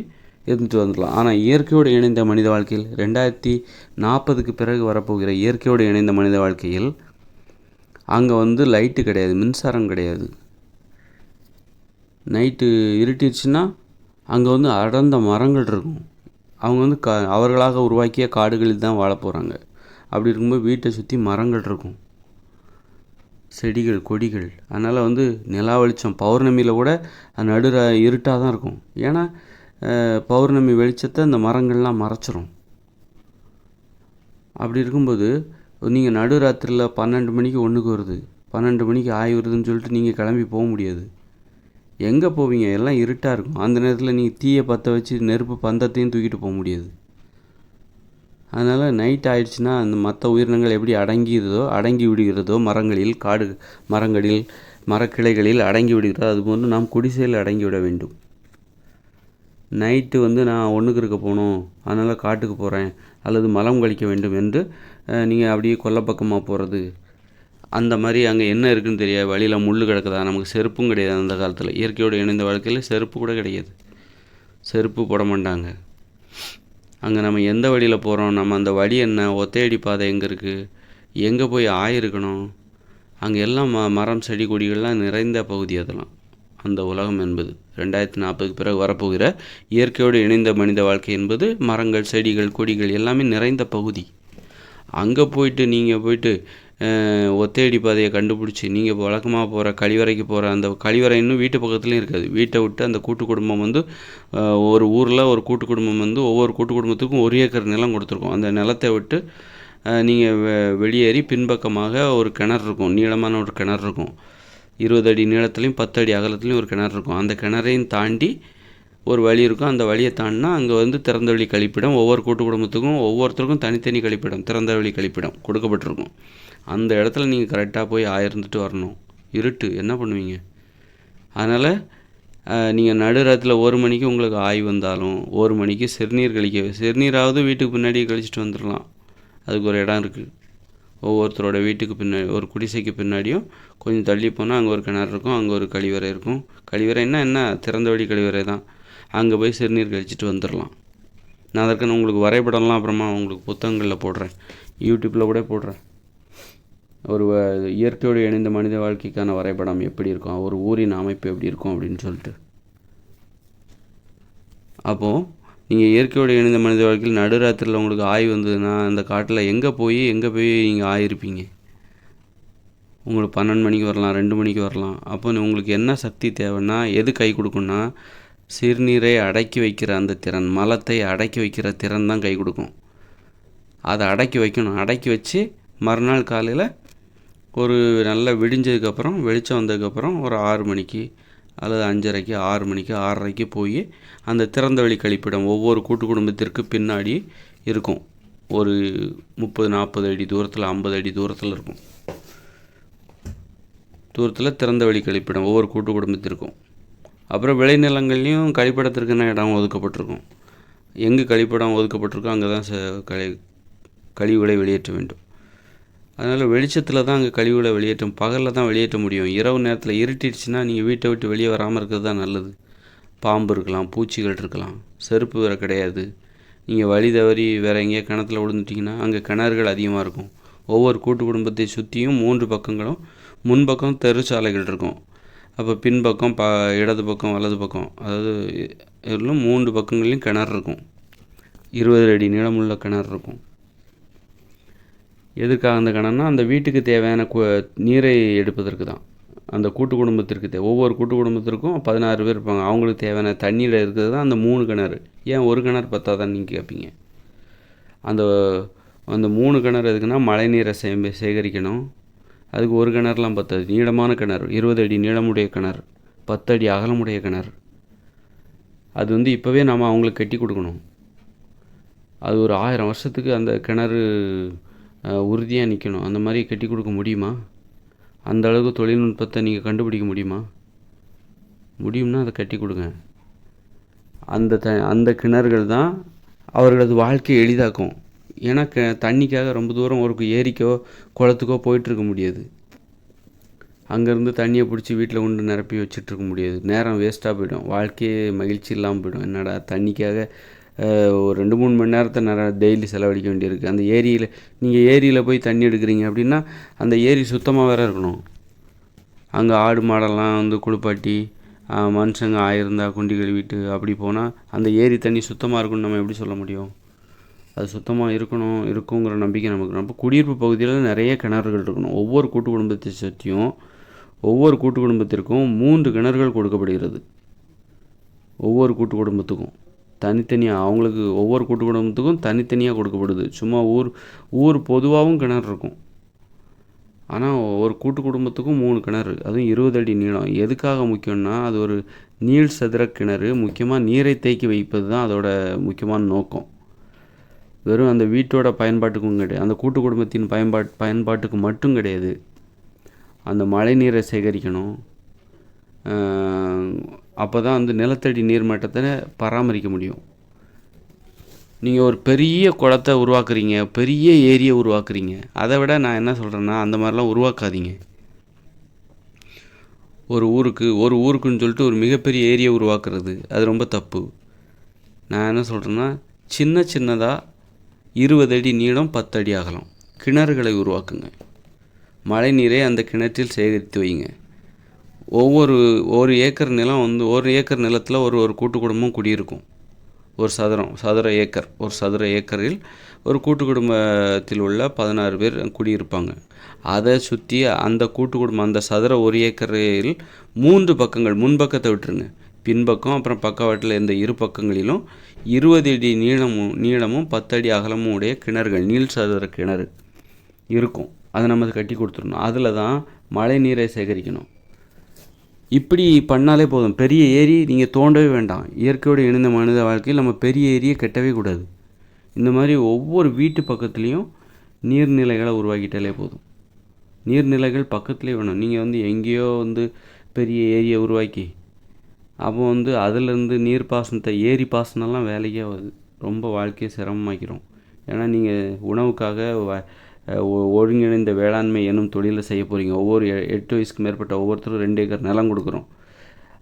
இருந்துட்டு வந்துடலாம். ஆனால் இயற்கையோடு இணைந்த மனித வாழ்க்கையில் 2040க்கு பிறகு வரப்போகிற இயற்கையோடு இணைந்த மனித வாழ்க்கையில் அங்கே வந்து லைட்டு கிடையாது, மின்சாரம் கிடையாது. நைட்டு இருட்டிடுச்சுன்னா அங்கே வந்து அடர்ந்த மரங்கள் இருக்கும். அவங்க வந்து அவர்களாக உருவாக்கிய காடுகளில் தான் வாழ போகிறாங்க. அப்படி இருக்கும்போது வீட்டை சுற்றி மரங்கள் இருக்கும், செடிகள், கொடிகள். அதனால் வந்து நிலா வெளிச்சம் பௌர்ணமியில் கூட இருட்டாக தான் இருக்கும். ஏன்னா பௌர்ணமி வெளிச்சத்தை அந்த மரங்கள்லாம் மறைச்சிரும். அப்படி இருக்கும்போது நீங்கள் நடுராத்திரியில் 12 மணிக்கு ஒன்றுக்கு வருது, 12 மணிக்கு வருதுன்னு சொல்லிட்டு நீங்கள் கிளம்பி போக முடியாது. எங்கே போவீங்க? எல்லாம் இருட்டாக இருக்கும். அந்த நேரத்தில் நீங்கள் தீயை பற்ற வச்சு நெருப்பு பந்தத்தையும் தூக்கிட்டு போக முடியாது. அதனால் நைட் ஆயிடுச்சுன்னா அந்த மற்ற உயிரினங்கள் எப்படி அடங்கி விடுகிறதோ மரங்களில், மரங்களில், மரக்கிளைகளில் அடங்கி விடுகிறதோ அதுபோன்று நாம் குடிசையில் அடங்கி விட வேண்டும். நைட்டு வந்து நான் ஒன்றுக்கு இருக்க போகணும், அதனால் காட்டுக்கு போகிறேன், அல்லது மலம் கழிக்க வேண்டும் என்று நீங்கள் அப்படியே கொல்லைப்பக்கமாக போகிறது, அந்த மாதிரி அங்கே என்ன இருக்குதுன்னு தெரியாது. வழியில் முள் கிடக்குதா, நமக்கு செருப்பும் கிடையாது. அந்த காலத்தில் இயற்கையோடு இணைந்த வாழ்க்கையில் செருப்பு கூட கிடையாது, செருப்பு போட மாட்டாங்க. அங்கே நம்ம எந்த வழியில் போகிறோம், நம்ம அந்த வழி என்ன, ஒத்தையடி பாதை எங்கே இருக்குது, எங்கே போய் ஆயிருக்கணும், அங்கே எல்லாம் மரம் செடி கொடிகள்லாம் நிறைந்த பகுதி. அதெல்லாம் அந்த உலகம் என்பது 2040க்கு பிறகு வரப்போகிற இயற்கையோடு இணைந்த மனித வாழ்க்கை என்பது மரங்கள், செடிகள், கொடிகள் எல்லாமே நிறைந்த பகுதி. அங்கே போயிட்டு நீங்கள் போயிட்டு ஒத்தையடி பாதையை கண்டுபிடிச்சி நீங்கள் வழக்கமாக போகிற கழிவறைக்கு போகிற அந்த கழிவறை இன்னும் வீட்டு பக்கத்துலேயும் இருக்காது. வீட்டை விட்டு அந்த கூட்டு குடும்பம் வந்து ஒரு ஊரில் ஒரு கூட்டு குடும்பம் வந்து ஒவ்வொரு கூட்டு குடும்பத்துக்கும் 1 ஏக்கர் நிலம் கொடுத்துருக்கோம். அந்த நிலத்தை விட்டு நீங்கள் வெளியேறி பின்பக்கமாக ஒரு கிணறு இருக்கும், நீளமான ஒரு கிணறு இருக்கும். 20 அடி நீளத்துலேயும் 10 அடி அகலத்துலேயும் ஒரு கிணறு இருக்கும். அந்த கிணறையும் தாண்டி ஒரு வழி இருக்கும். அந்த வழியை தாண்டினா அங்கே வந்து திறந்தவெளி கழிப்பிடம், ஒவ்வொரு கூட்டு குடும்பத்துக்கும் ஒவ்வொருத்தருக்கும் தனித்தனி கழிப்பிடம், திறந்தவெளி கழிப்பிடம் கொடுக்கப்பட்டிருக்கும். அந்த இடத்துல நீங்கள் கரெக்டாக போய் ஆயிருந்துட்டு வரணும். இருட்டு என்ன பண்ணுவீங்க? அதனால் நீங்கள் நடுராத்தில் 1 மணிக்கு உங்களுக்கு ஆய்வு வந்தாலும் 1 மணிக்கு சிறுநீராவது வீட்டுக்கு பின்னாடி கழிச்சிட்டு வந்துடலாம். அதுக்கு ஒரு இடம் இருக்குது. ஒவ்வொருத்தரோட வீட்டுக்கு பின்னாடி ஒரு குடிசைக்கு பின்னாடியும் கொஞ்சம் தள்ளி போனால் அங்கே ஒரு கிணறு இருக்கும், அங்கே ஒரு கழிவறை இருக்கும். கழிவறைன்னா என்ன, திறந்தவெளி கழிவறை தான். அங்கே போய் சிறுநீர் கழிச்சிட்டு வந்துடலாம். நான் அதற்கான உங்களுக்கு வரைபடம்லாம் அப்புறமா உங்களுக்கு புத்தகங்களில் போடுறேன், யூடியூப்பில் கூட போடுறேன். ஒரு இயற்கையோடு இணைந்த மனித வாழ்க்கைக்கான வரைபடம் எப்படி இருக்கும், ஒரு ஊரின் அமைப்பு எப்படி இருக்கும் அப்படின்னு சொல்லிட்டு. அப்போது நீங்கள் இயற்கையோடு இணைந்த மனித வாழ்க்கையில் நடுராத்திரியில் உங்களுக்கு ஆய்வு வந்ததுன்னா அந்த காட்டில் எங்கே போய் நீங்கள் ஆயிருப்பீங்க? உங்களுக்கு 12 மணிக்கு வரலாம், 2 மணிக்கு வரலாம். அப்போ உங்களுக்கு என்ன சக்தி தேவைன்னா, எது கை கொடுக்குன்னா, சிறுநீரை அடக்கி வைக்கிற அந்த திறன், மலத்தை அடக்கி வைக்கிற திறன் தான் கை கொடுக்கும். அதை அடக்கி வைக்கணும். அடக்கி வச்சு மறுநாள் காலையில் ஒரு நல்லா விடிஞ்சதுக்கப்புறம், வெளிச்சம் வந்ததுக்கப்புறம் ஒரு 6 மணிக்கு அல்லது 5:30க்கு, 6 மணிக்கு, 6:30க்கு போய் அந்த திறந்தவெளி கழிப்பிடம் ஒவ்வொரு கூட்டு குடும்பத்திற்கு பின்னாடி இருக்கும். ஒரு 30-40 அடி தூரத்தில், 50 அடி தூரத்தில் இருக்கும். திறந்தவெளி கழிப்பிடம் ஒவ்வொரு கூட்டு குடும்பத்திற்கும். அப்புறம் விளைநிலங்கள்லேயும் கழிப்பிடத்திற்குன்னு இடம் ஒதுக்கப்பட்டிருக்கும். எங்கே கழிப்பிடம் ஒதுக்கப்பட்டிருக்கோ அங்கே தான் கழிவுகளை வெளியேற்ற வேண்டும். அதனால் வெளிச்சத்தில் தான் அங்கே கழிவுகளை வெளியேற்றும், பகலில் தான் வெளியேற்ற முடியும். இரவு நேரத்தில் இருட்டிடுச்சுன்னா நீங்கள் வீட்டை விட்டு வெளியே வராமல் இருக்கிறது தான் நல்லது. பாம்பு இருக்கலாம், பூச்சிகள் இருக்கலாம், செருப்பு வேறு கிடையாது. நீங்கள் வழி தவறி வேறு எங்கேயா கிணத்துல விழுந்துட்டிங்கன்னா அங்கே கிணறுகள் அதிகமாக இருக்கும். ஒவ்வொரு கூட்டு குடும்பத்தை சுற்றியும் 3 பக்கங்களும், முன்பக்கம் தெருச்சாலைகள் இருக்கும். அப்போ பின்பக்கம் இடது பக்கம், வலது பக்கம், அதாவது இதிலும் 3 பக்கங்கள்லையும் கிணறு இருக்கும். 20 அடி நீளமுள்ள கிணறு இருக்கும். எதுக்காக அந்த கிணறுனா, அந்த வீட்டுக்கு தேவையான நீரை எடுப்பதற்கு தான். அந்த கூட்டு குடும்பத்திற்கு ஒவ்வொரு கூட்டு குடும்பத்திற்கும் 16 பேர் இருப்பாங்க. அவங்களுக்கு தேவையான தண்ணியில் இருக்கிறது தான் அந்த 3 கிணறு. ஏன் ஒரு கிணறு பத்தாதான்னு நீங்கள் கேட்பீங்க. அந்த 3 கிணறு எதுக்குன்னா, மழை நீரை சேகரிக்கணும். அதுக்கு ஒரு கிணறுலாம் பத்தாது. நீளமான கிணறு, 20 அடி நீளமுடைய கிணறு, 10 அடி அகலமுடைய கிணறு. அது வந்து இப்போவே நாம் அவங்களுக்கு கட்டி கொடுக்கணும். அது ஒரு 1000 வருஷத்துக்கு அந்த கிணறு உறுதியாக நிற்கணும். அந்த மாதிரி கட்டி கொடுக்க முடியுமா? அந்த அளவுக்கு தொழில்நுட்பத்தை நீங்கள் கண்டுபிடிக்க முடியுமா? முடியும்னா அதை கட்டி கொடுங்க. அந்த கிணறுகள் தான் அவர்களது வாழ்க்கையை எளிதாக்கும். ஏன்னா தண்ணிக்காக ரொம்ப தூரம் ஒரு ஏரிக்கோ குளத்துக்கோ போயிட்டுருக்க முடியாது. அங்கேருந்து தண்ணியை பிடிச்சி வீட்டில் கொண்டு நிரப்பி வச்சிட்ருக்க முடியாது. நேரம் வேஸ்ட்டாக போயிடும், வாழ்க்கையே மகிழ்ச்சி இல்லாமல் போயிடும். என்னடா தண்ணிக்காக ஒரு 2-3 மணி நேரத்தை டெய்லி செலவழிக்க வேண்டியிருக்கு. அந்த நீங்கள் ஏரியில் போய் தண்ணி எடுக்கிறீங்க அப்படின்னா அந்த ஏரி சுத்தமாக வேறு இருக்கணும். அங்கே ஆடு மாடெல்லாம் குளிப்பாட்டி மனுஷங்க ஆயிருந்தா குண்டி கழுவிட்டு அப்படி போனால் அந்த ஏரி தண்ணி சுத்தமாக இருக்குன்னு நம்ம எப்படி சொல்ல முடியும்? அது சுத்தமாக இருக்குங்கிற நம்பிக்கை நமக்கு. நம்ம குடியிருப்பு பகுதியில் நிறைய கிணறுகள் இருக்கணும். ஒவ்வொரு கூட்டு குடும்பத்தை சுற்றியும் ஒவ்வொரு கூட்டு குடும்பத்திற்கும் 3 கிணறுகள் கொடுக்கப்படுகிறது. ஒவ்வொரு கூட்டு குடும்பத்துக்கும் தனித்தனியாக அவங்களுக்கு ஒவ்வொரு கூட்டு குடும்பத்துக்கும் தனித்தனியாக கொடுக்கப்படுது. சும்மா ஊர் பொதுவாகவும் கிணறு இருக்கும். ஆனால் ஒரு கூட்டு குடும்பத்துக்கும் 3 கிணறு, அதுவும் 20 அடி நீளம். எதுக்காக முக்கியம்னா அது ஒரு நீள் சதுர கிணறு. முக்கியமாக நீரை தேக்கி வைப்பது தான் அதோட முக்கியமான நோக்கம். வெறும் அந்த வீட்டோட பயன்பாட்டுக்கும் கிடையாது, அந்த கூட்டு குடும்பத்தின் பயன்பாட்டுக்கு மட்டும் கிடையாது. அந்த மழை நீரை சேகரிக்கணும். அப்போ தான் நிலத்தடி நீர்மட்டத்தை பராமரிக்க முடியும். நீங்கள் ஒரு பெரிய குளத்தை உருவாக்குறீங்க, பெரிய ஏரியை உருவாக்குறீங்க, அதை விட நான் என்ன சொல்கிறேன்னா அந்த மாதிரிலாம் உருவாக்காதீங்க. ஒரு ஊருக்குன்னு சொல்லிட்டு ஒரு மிகப்பெரிய ஏரியை உருவாக்குறது அது ரொம்ப தப்பு. நான் என்ன சொல்கிறேன்னா சின்னதாக 20 அடி நீளம் 10 அடி அகலம் கிணறுகளை உருவாக்குங்க. மழை நீரை அந்த கிணற்றில் சேகரித்து வைங்க. ஒரு ஏக்கர் நிலம் ஒரு ஏக்கர் நிலத்தில் ஒரு கூட்டு குடும்பம் குடியிருக்கும். ஒரு சதுர ஏக்கரில் ஒரு கூட்டு குடும்பத்தில் உள்ள 16 பேர் குடியிருப்பாங்க. அதை சுற்றி அந்த கூட்டு குடும்பம் அந்த சதுர ஒரு ஏக்கரில் 3 பக்கங்கள், முன்பக்கத்தை விட்டுருங்க, பின்பக்கம் அப்புறம் பக்கவாட்டில் இந்த 2 பக்கங்களிலும் 20 அடி நீளமும் 10 அடி அகலமும் உடைய கிணறுகள், நீள் சதுர கிணறு இருக்கும். அதை நம்ம கட்டி கொடுத்துடணும். அதில் தான் மழை நீரை சேகரிக்கணும். இப்படி பண்ணாலே போதும். பெரிய ஏரி நீங்கள் தோண்டவே வேண்டாம். இயற்கையோடு இணைந்த மனித வாழ்க்கையில் நம்ம பெரிய ஏரியை கட்டவே கூடாது. இந்த மாதிரி ஒவ்வொரு வீட்டு பக்கத்துலேயும் நீர்நிலைகளை உருவாக்கிட்டாலே போதும். நீர்நிலைகள் பக்கத்துலேயே வேணும். நீங்கள் எங்கேயோ பெரிய ஏரியை உருவாக்கி அப்போ அதிலேருந்து நீர் பாசனத்தை ஏரி பாசனம்லாம் வேலைக்கே ஆகுது. ரொம்ப வாழ்க்கையை சிரமமாக்கிறோம். ஏன்னா நீங்கள் உணவுக்காக ஒருங்கிணைந்த வேளாண்மை என்னும் தொழிலை செய்ய போகிறீங்க. ஒவ்வொரு 8 வயசுக்கு மேற்பட்ட ஒவ்வொருத்தரும் 2 ஏக்கர் நிலம் கொடுக்குறோம்.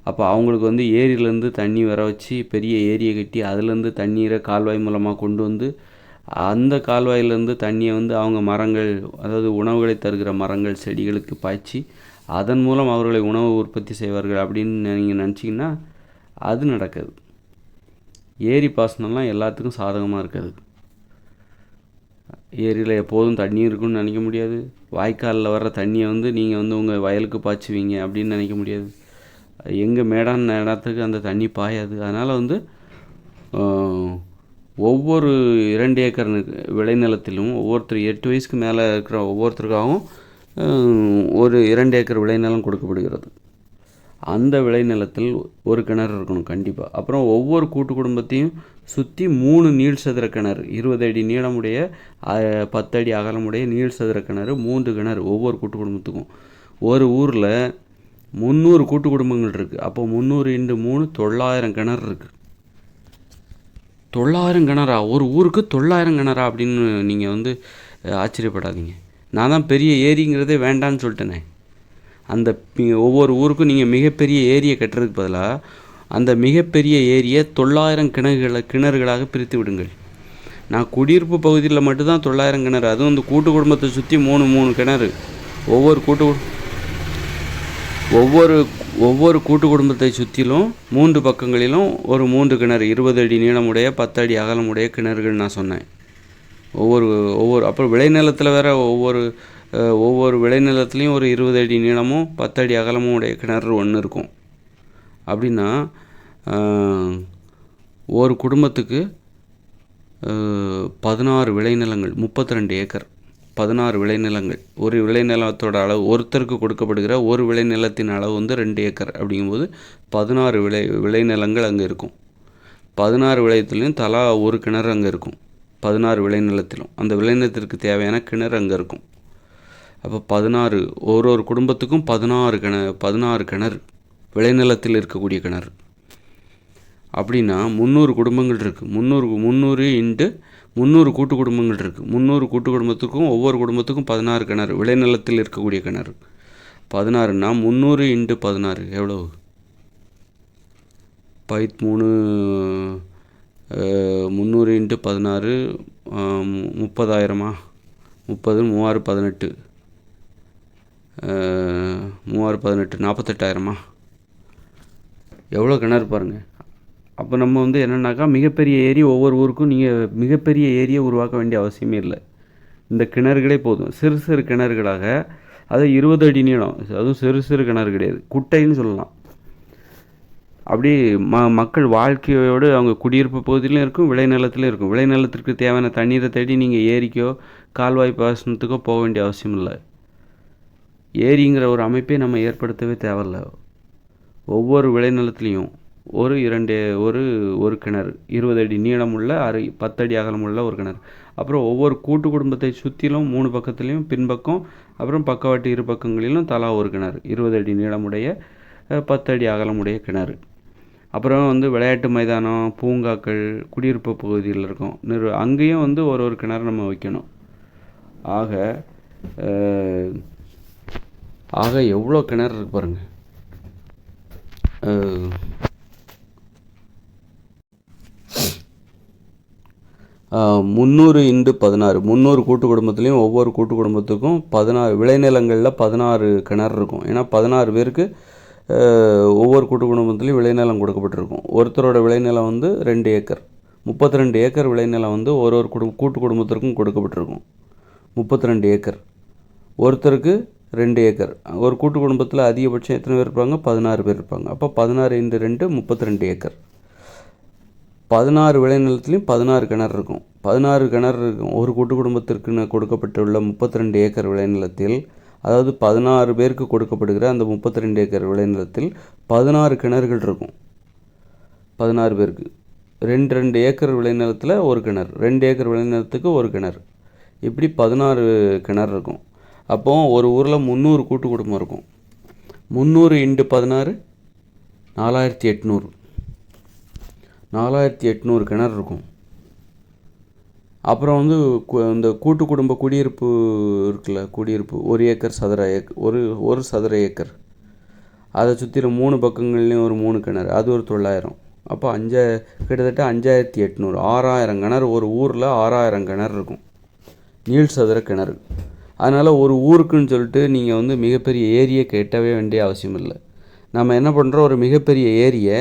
அப்போ அவங்களுக்கு ஏரியிலேருந்து தண்ணி வர வச்சு பெரிய ஏரியை கட்டி அதுலேருந்து தண்ணீரை கால்வாய் மூலமாக கொண்டு அந்த கால்வாயிலேருந்து தண்ணியை அவங்க மரங்கள், அதாவது உணவுகளை தருகிற மரங்கள், செடிகளுக்கு பாய்ச்சி அதன் மூலம் அவர்களை உணவு உற்பத்தி செய்வார்கள் அப்படின்னு நீங்கள் நினச்சிங்கன்னா அது நடக்காது. ஏரி பாசனம்லாம் எல்லாத்துக்கும் சாதகமாக இருக்காது. ஏரியில் எப்போதும் தண்ணி இருக்குன்னு நினைக்க முடியாது. வாய்க்காலில் வர்ற தண்ணியை நீங்கள் உங்கள் வயலுக்கு பாய்ச்சுவீங்க அப்படின்னு நினைக்க முடியாது. எங்கே மேடான இடத்துக்கு அந்த தண்ணி பாயாது. அதனால் ஒவ்வொரு 2 ஏக்கர் விளைநிலத்திலும் ஒவ்வொருத்தர் 8 வயசுக்கு மேலே இருக்கிற ஒவ்வொருத்தருக்காகவும் ஒரு 2 ஏக்கர் விளைநிலம் கொடுக்கப்படுகிறது. அந்த விளைநிலத்தில் ஒரு கிணறு இருக்கணும் கண்டிப்பாக. அப்புறம் ஒவ்வொரு கூட்டு குடும்பத்தையும் சுற்றி 3 நீள் சதுர கிணறு, 20 அடி நீளமுடைய 10 அடி அகலமுடைய நீள் சதுர கிணறு, 3 கிணறு ஒவ்வொரு கூட்டு குடும்பத்துக்கும். ஒரு ஊரில் 300 கூட்டு குடும்பங்கள் இருக்குது. அப்போ 300 × 3 900 கிணறு இருக்குது. 900 கிணறா? ஒரு ஊருக்கு 900 கிணறா அப்படின்னு நீங்கள் ஆச்சரியப்படாதீங்க. நான் தான் பெரிய ஏரிங்கிறதே வேண்டான்னு சொல்லிட்டேனே. அந்த ஒவ்வொரு ஊருக்கும் நீங்கள் மிகப்பெரிய ஏரியை கட்டுறதுக்கு பதிலாக அந்த மிகப்பெரிய ஏரியை 900 கிணறுகளாக பிரித்து விடுங்கள். நான் குடியிருப்பு பகுதியில் மட்டும்தான் 900 கிணறு, அதுவும் இந்த கூட்டு குடும்பத்தை சுற்றி 3 கிணறு. ஒவ்வொரு கூட்டு குடும்பத்தை சுற்றிலும் 3 பக்கங்களிலும் ஒரு 3 கிணறு, 20 அடி நீளமுடைய 10 அடி அகலமுடைய கிணறுகள் நான் சொன்னேன். அப்புறம் விளைநிலத்தில் வேறு ஒவ்வொரு விளைநிலத்துலேயும் ஒரு 20 அடி நீளமும் 10 அடி அகலமும் உடைய கிணறு ஒன்று இருக்கும். அப்படின்னா ஒரு குடும்பத்துக்கு 16 விளைநிலங்கள், 32 ஏக்கர், 16 விளைநிலங்கள். ஒரு விளைநிலத்தோட அளவு, ஒருத்தருக்கு கொடுக்கப்படுகிற ஒரு விளைநிலத்தின் அளவு 2 ஏக்கர். அப்படிங்கும்போது 16 விளைநிலங்கள் அங்கே இருக்கும். 16 விளையத்துலேயும் தலா ஒரு கிணறு அங்கே இருக்கும். 16 விளைநிலத்திலும் அந்த விளைநிலத்திற்கு தேவையான கிணறு அங்கே இருக்கும். அப்போ 16 ஒரு குடும்பத்துக்கும் 16 கிணறு, விளைநிலத்தில் இருக்கக்கூடிய கிணறு. அப்படின்னா 300 குடும்பங்கள் இருக்குது. 300 இன்ட்டு 300 கூட்டு குடும்பங்கள் இருக்குது. 300 கூட்டு குடும்பத்துக்கும் ஒவ்வொரு குடும்பத்துக்கும் 16 கிணறு, விளைநிலத்தில் இருக்கக்கூடிய கிணறு. 16ன்னா 300 இன்ட்டு 16 எவ்வளோ? 3 300 இன்ட்டு 16 30,000 30 3 18 3 18 48,000 எவ்வளோ கிணறு பாருங்கள். அப்போ நம்ம வந்து என்னென்னாக்கா மிகப்பெரிய ஏரி ஒவ்வொரு ஊருக்கும் நீங்கள் மிகப்பெரிய ஏரியை உருவாக்க வேண்டிய அவசியமே இல்லை. இந்த கிணறுகளே போதும். சிறு சிறு கிணறுகளாக, அது 20 அடி நீளம், அதுவும் சிறு சிறு கிணறு கிடையாது, குட்டைன்னு சொல்லலாம். அப்படி மக்கள் வாழ்க்கையோடு அவங்க குடியிருப்பு பகுதியிலும் இருக்கும், விளைநிலத்திலும் இருக்கும். விளைநிலத்திற்கு தேவையான தண்ணீரை தேடி நீங்கள் ஏரிக்கோ கால்வாய் பாசனத்துக்கோ போக வேண்டிய அவசியம் இல்லை. ஏரிங்கிற ஒரு அமைப்பை நம்ம ஏற்படுத்தவே தேவையில்லை. ஒவ்வொரு விளைநிலத்துலேயும் ஒரு கிணறு, 20 அடி நீளமுள்ள 10 அடி அகலமுள்ள ஒரு கிணறு. அப்புறம் ஒவ்வொரு கூட்டு குடும்பத்தை சுற்றிலும் 3 பக்கத்துலேயும் பின்பக்கம் அப்புறம் பக்கவாட்டு இரு பக்கங்களிலும் தலா ஒரு கிணறு, 20 அடி நீளமுடைய 10 அடி அகலமுடைய கிணறு. அப்புறம் வந்து விளையாட்டு மைதானம், பூங்காக்கள், குடியிருப்பு பகுதியில் இருக்கும் அங்கேயும் வந்து ஒரு கிணறு நம்ம வைக்கணும். ஆக எவ்வளோ கிணறு இருக்கு பாருங்கள். 300 இன்ட்டு 16, 300 கூட்டு குடும்பத்துலேயும் ஒவ்வொரு கூட்டு குடும்பத்துக்கும் 16 விளைநிலங்களில் 16 கிணறு இருக்கும். ஏன்னா 16 பேருக்கு ஒவ்வொரு கூட்டு குடும்பத்துலேயும் விளைநிலம் கொடுக்கப்பட்டிருக்கும். ஒருத்தரோட விளைநிலம் வந்து 2 ஏக்கர், 32 ஏக்கர் விளைநிலம் வந்து ஒரு கூட்டு குடும்பத்திற்கும் கொடுக்கப்பட்டிருக்கும். 32 ஏக்கர், ஒருத்தருக்கு 2 ஏக்கர். ஒரு கூட்டு குடும்பத்தில் அதிகபட்சம் எத்தனை பேர் இருப்பாங்க? 16 பேர் இருப்பாங்க. அப்போ 16 இன்ட்டு 2 32 ஏக்கர். 16 விளைநிலத்துலேயும் 16 கிணறு இருக்கும். 16 கிணறு இருக்கும். ஒரு கூட்டு குடும்பத்திற்கு கொடுக்கப்பட்டுள்ள 32 ஏக்கர் விளைநிலத்தில், அதாவது 16 பேருக்கு கொடுக்கப்படுகிற அந்த 32 ஏக்கர் விளைநிலத்தில் 16 கிணறுகள் இருக்கும். 16 பேருக்கு 2 ஏக்கர் விளைநிலத்தில் ஒரு கிணறு, 2 ஏக்கர் விளைநிலத்துக்கு ஒரு கிணறு, இப்படி 16 கிணறு இருக்கும். அப்போது ஒரு ஊரில் 300 கூட்டு குடும்பம் இருக்கும். 300 இன்ட்டு 16 4800, 4800 கிணறு இருக்கும். அப்புறம் வந்து இந்த கூட்டு குடும்ப குடியிருப்பு இருக்குல்ல, குடியிருப்பு 1 ஏக்கர் ஒரு சதுர ஏக்கர், அதை சுற்றிற 3 பக்கங்கள்லேயும் ஒரு 3 கிணறு, அது ஒரு 900. அப்போ கிட்டத்தட்ட 5800, 6000 கிணறு. ஒரு ஊரில் 6000 கிணறு இருக்கும், நீள் சதுர கிணறு. அதனால் ஒரு ஊருக்குன்னு சொல்லிட்டு நீங்கள் வந்து மிகப்பெரிய ஏரியை கட்டவே வேண்டிய அவசியம் இல்லை. நம்ம என்ன பண்ணுறோம், ஒரு மிகப்பெரிய ஏரியை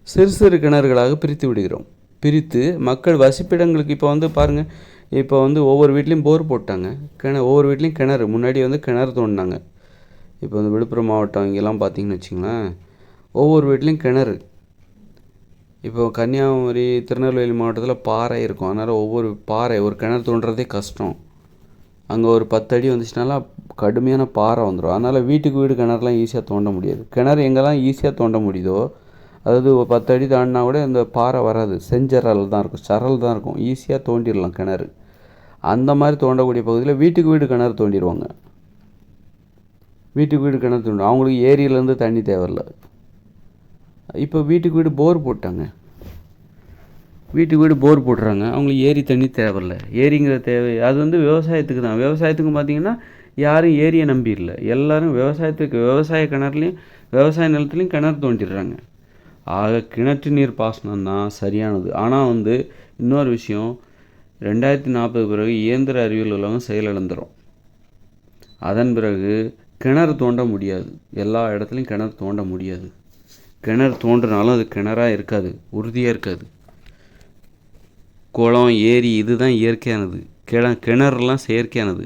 சிறு சிறு கிணறுகளாக பிரித்து விடுகிறோம். பிரித்து மக்கள் வசிப்பிடங்களுக்கு, இப்போ வந்து பாருங்கள், இப்போ வந்து ஒவ்வொரு வீட்லேயும் போர் போட்டாங்க, ஒவ்வொரு வீட்லேயும் கிணறு. முன்னாடி வந்து கிணறு தோண்டினாங்க. இப்போ வந்து விழுப்புரம் மாவட்டம் இங்கெல்லாம் பார்த்திங்கன்னு வச்சிங்களேன், ஒவ்வொரு வீட்லேயும் கிணறு. இப்போ கன்னியாகுமரி, திருநெல்வேலி மாவட்டத்தில் பாறை இருக்கும். அதனால் ஒரு கிணறு தோண்டுறதே கஷ்டம். அங்கே ஒரு 10 அடி வந்துச்சுனால கடுமையான பாறை வந்துடும். அதனால் வீட்டுக்கு வீடு கிணறுலாம் ஈஸியாக தோண்ட முடியாது. கிணறு எங்கெல்லாம் ஈஸியாக தோண்ட முடியுதோ, அதாவது ஒரு 10 அடி தாண்டினா கூட இந்த பாறை வராது, செஞ்சரல் தான் இருக்கும், சரல் தான் இருக்கும், ஈஸியாக தோண்டிடலாம் கிணறு. அந்த மாதிரி தோண்டக்கூடிய பகுதியில் வீட்டுக்கு வீடு கிணறு தோண்டிடுவாங்க. வீட்டுக்கு வீடு கிணறு தோண்டும், அவங்களுக்கு ஏரியிலேருந்து தண்ணி தேவையில்லை. இப்போ வீட்டுக்கு வீடு போர் போட்டாங்க, வீட்டுக்கு வீடு போர் போடுறாங்க, அவங்களுக்கு ஏரி தண்ணி தேவையில்லை. ஏரிங்கிற தேவை அது வந்து விவசாயத்துக்கு தான். விவசாயத்துக்கு பார்த்திங்கன்னா யாரும் ஏரியை நம்பி இல்லை, எல்லோரும் விவசாய கிணறுலையும் விவசாய நிலத்துலையும் கிணறு தோண்டிடுறாங்க. ஆக கிணற்று நீர் பாசனம் தான் சரியானது. ஆனால் வந்து இன்னொரு விஷயம், 2040 பிறகு இயந்திர அறிவியல் உலகம் செயலிழந்துடும். அதன் பிறகு கிணறு தோண்ட முடியாது, எல்லா இடத்துலையும் கிணறு தோண்ட முடியாது. கிணறு தோன்றினாலும் அது கிணறாக இருக்காது, உறுதியாக இருக்காது. குளம், ஏரி இதுதான் இயற்கையானது. கிணறுலாம் செயற்கையானது.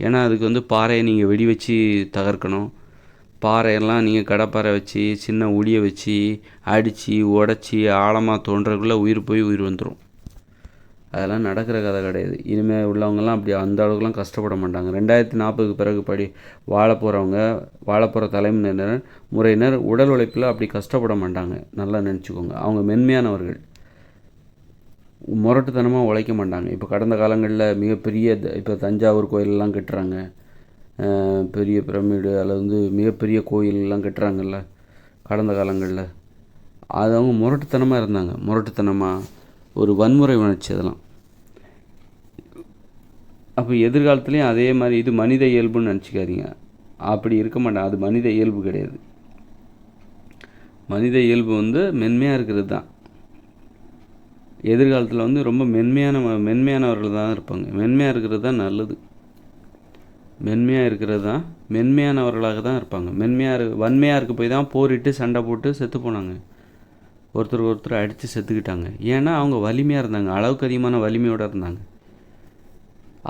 ஏன்னா அதுக்கு வந்து பாறையை நீங்கள் வெடி வச்சு தகர்க்கணும். பாறையெல்லாம் நீங்கள் கடப்பாறை வச்சு சின்ன உளியை வச்சு அடித்து உடச்சி ஆழமாக தோன்றதுக்குள்ளே உயிர் போய் உயிர் வந்துடும். அதெல்லாம் நடக்கிற கதை கிடையாது. இனிமேல் உள்ளவங்கெல்லாம் அப்படி அந்த அளவுக்குலாம் கஷ்டப்பட மாட்டாங்க. 2040க்கு பிறகு வாழ போகிற முறையினர் உடல் உழைப்பில் அப்படி கஷ்டப்பட மாட்டாங்க. நல்லா நினச்சிக்கோங்க. அவங்க மென்மையானவர்கள், முரட்டுத்தனமாக உழைக்க மாட்டாங்க. இப்போ கடந்த காலங்களில் மிகப்பெரிய இப்போ தஞ்சாவூர் கோயிலெலாம் கட்டுறாங்க, பெரிய பிரமிடு அல்லது வந்து மிகப்பெரிய கோயிலெலாம் கட்டுறாங்கல்ல கடந்த காலங்களில், அது அவங்க முரட்டுத்தனமாக இருந்தாங்க. முரட்டுத்தனமாக ஒரு வன்முறை உணர்ச்சி அதெல்லாம். அப்போ எதிர்காலத்துலேயும் அதே மாதிரி இது மனித இயல்புன்னு நினச்சிக்காதீங்க. அப்படி இருக்க மாட்டேன். அது மனித இயல்பு கிடையாது. மனித இயல்பு வந்து மென்மையாக இருக்கிறது தான். எதிர்காலத்தில் வந்து ரொம்ப மென்மையானவர்கள் தான் இருப்பாங்க. மென்மையாக இருக்கிறது தான் நல்லது. மென்மையானவர்களாக தான் இருப்பாங்க. வன்மையாக இருக்க போய் தான் போரிட்டு சண்டை போட்டு செத்து போனாங்க. ஒருத்தர் அடித்து செத்துக்கிட்டாங்க. ஏன்னா அவங்க வலிமையாக இருந்தாங்க, அளவுக்கு அதிகமான வலிமையோடு இருந்தாங்க.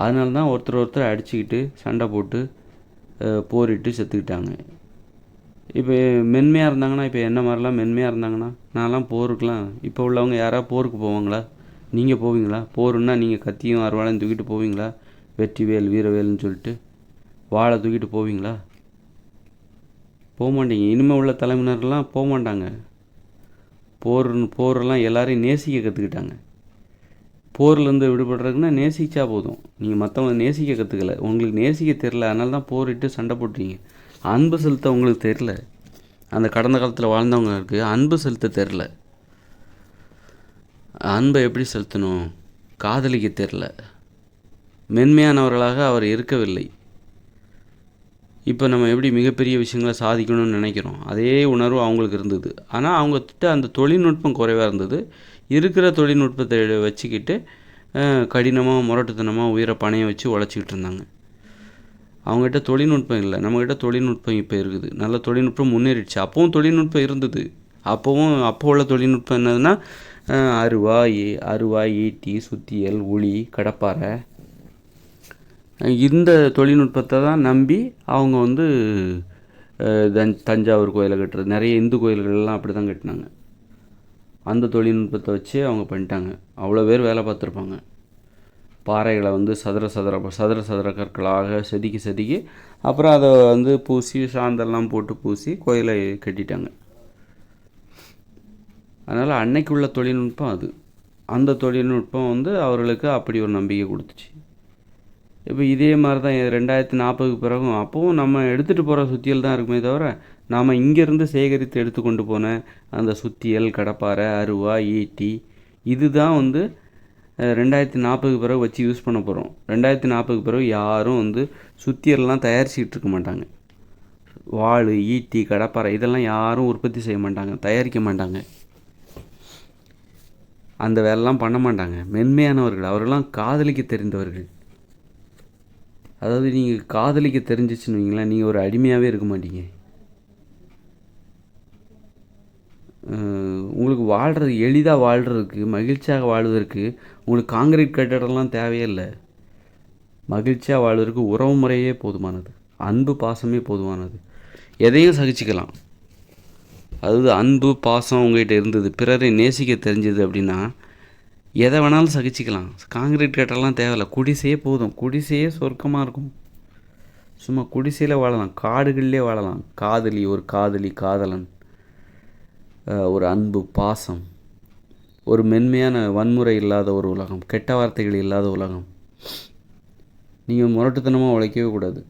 அதனால தான் ஒருத்தர் அடிச்சுக்கிட்டு சண்டை போட்டு போரிட்டு செத்துக்கிட்டாங்க. இப்போ மென்மையாக இருந்தாங்கன்னா, இப்போ என்ன மாதிரிலாம் மென்மையாக இருந்தாங்கன்னா, நான்லாம் போருக்கெலாம் இப்போ உள்ளவங்க யாராவது போருக்கு போவாங்களா? நீங்கள் போவீங்களா? போருன்னா நீங்கள் கத்தியும் அருவாளையும் தூக்கிட்டு போவீங்களா? வெற்றிவேல் வீரவேல்னு சொல்லிட்டு வாழை தூக்கிட்டு போவீங்களா? போக மாட்டீங்க. இனிமேல் உள்ள தலைமுறைலாம் போக மாட்டாங்க. போரெல்லாம் எல்லாரையும் நேசிக்க கற்றுக்கிட்டாங்க. போர்லேருந்து விடுபடுறதுக்குன்னா நேசிச்சா போதும். நீங்கள் மற்றவங்க நேசிக்க கற்றுக்கல, உங்களுக்கு நேசிக்க தெரில, அதனால தான் போரிட்டு சண்டை போட்டுறீங்க. அன்பு செலுத்த உங்களுக்கு தெரில. அந்த கடந்த காலத்தில் வாழ்ந்தவங்களுக்கு அன்பு செலுத்த தெரில. அன்பை எப்படி செலுத்தணும், காதலிக்க தெரில. மென்மையானவர்களாக அவர் இருக்கவில்லை. இப்போ நம்ம எப்படி மிகப்பெரிய விஷயங்களை சாதிக்கணும்னு நினைக்கிறோம், அதே உணர்வு அவங்களுக்கு இருந்தது. ஆனால் அவங்ககிட்ட அந்த தொழில்நுட்பம் குறைவாக இருந்தது. இருக்கிற தொழில்நுட்பத்தை வச்சுக்கிட்டு கடினமாக முரட்டுத்தனமாக உயிரை பணையம் வச்சு உழைச்சிக்கிட்டு இருந்தாங்க. அவங்ககிட்ட தொழில்நுட்பம் இல்லை. நம்மக்கிட்ட தொழில்நுட்பம் இப்போ இருக்குது. நல்ல தொழில்நுட்பம் முன்னேறிடுச்சு. அப்போவும் தொழில்நுட்பம் இருந்தது. அப்போ உள்ள தொழில்நுட்பம் என்னதுன்னா அருவாய், ஈட்டி, சுத்தியல், உளி, கடப்பாரை, இந்த தொழில்நுட்பத்தை தான் நம்பி அவங்க வந்து தஞ்சாவூர் கோயிலை கட்டுறது, நிறைய இந்து கோயில்கள்லாம் அப்படி தான் கட்டினாங்க. அந்த தொழில்நுட்பத்தை வச்சு அவங்க பண்ணிட்டாங்க. அவ்வளோ பேர் வேலை பார்த்துருப்பாங்க. பாறைகளை வந்து சதுர கற்களாக செதுக்கி அப்புறம் அதை வந்து பூசி சாந்தெல்லாம் போட்டு பூசி கோயிலை கட்டிட்டாங்க. அதனால் அன்னைக்கு உள்ள தொழில்நுட்பம் அது. அந்த தொழில்நுட்பம் வந்து அவர்களுக்கு அப்படி ஒரு நம்பிக்கை கொடுத்துச்சு. இப்போ இதே மாதிரி தான் 2040 பிறகும் அப்போவும் நம்ம எடுத்துகிட்டு போகிற சுத்தியல் தான் இருக்குமே தவிர, நாம் இங்கேருந்து சேகரித்து எடுத்துக்கொண்டு போன அந்த சுத்தியல், கடப்பாரை, அருவா, ஈட்டி, இதுதான் வந்து 2040 பிறகு வச்சு யூஸ் பண்ண போகிறோம். 2040 பிறகு யாரும் வந்து சுத்தியல்லாம் தயாரிச்சிக்கிட்டு இருக்க மாட்டாங்க. வாள், ஈட்டி, கடப்பாரை இதெல்லாம் யாரும் உற்பத்தி செய்ய மாட்டாங்க, தயாரிக்க மாட்டாங்க. அந்த வேலைலாம் பண்ண மாட்டாங்க. மென்மையானவர்கள், அவர்களெலாம் காதலிக்க தெரிந்தவர்கள். அதாவது நீங்கள் காதலிக்க தெரிஞ்சிச்சுன்னு வைங்களேன், நீங்கள் ஒரு அடிமையாகவே இருக்க மாட்டீங்க. உங்களுக்கு வாழ்கிறது எளிதாக வாழ்கிறதுக்கு, மகிழ்ச்சியாக வாழ்வதற்கு உங்களுக்கு காங்கிரீட் கட்டடம்லாம் தேவையே இல்லை. மகிழ்ச்சியாக வாழ்வதற்கு உறவு முறையே போதுமானது, அன்பு பாசமே போதுமானது. எதையும் சகிச்சுக்கலாம். அதாவது அன்பு பாசம் உங்கள்கிட்ட இருந்தது, பிறரை நேசிக்க தெரிஞ்சது அப்படின்னா எதை வேணாலும் சகிச்சுக்கலாம். காங்கிரீட் கட்டெல்லாம் தேவையில்லை, குடிசையே போதும். குடிசையே சொர்க்கமாக இருக்கும். சும்மா குடிசையில் வாழலாம், காடுகளிலே வாழலாம். ஒரு காதலன், ஒரு அன்பு பாசம், ஒரு மென்மையான வன்முறை இல்லாத ஒரு உலகம், கெட்ட வார்த்தைகள் இல்லாத உலகம். நீங்கள் முரட்டுத்தனமாக உழைக்கவே கூடாது.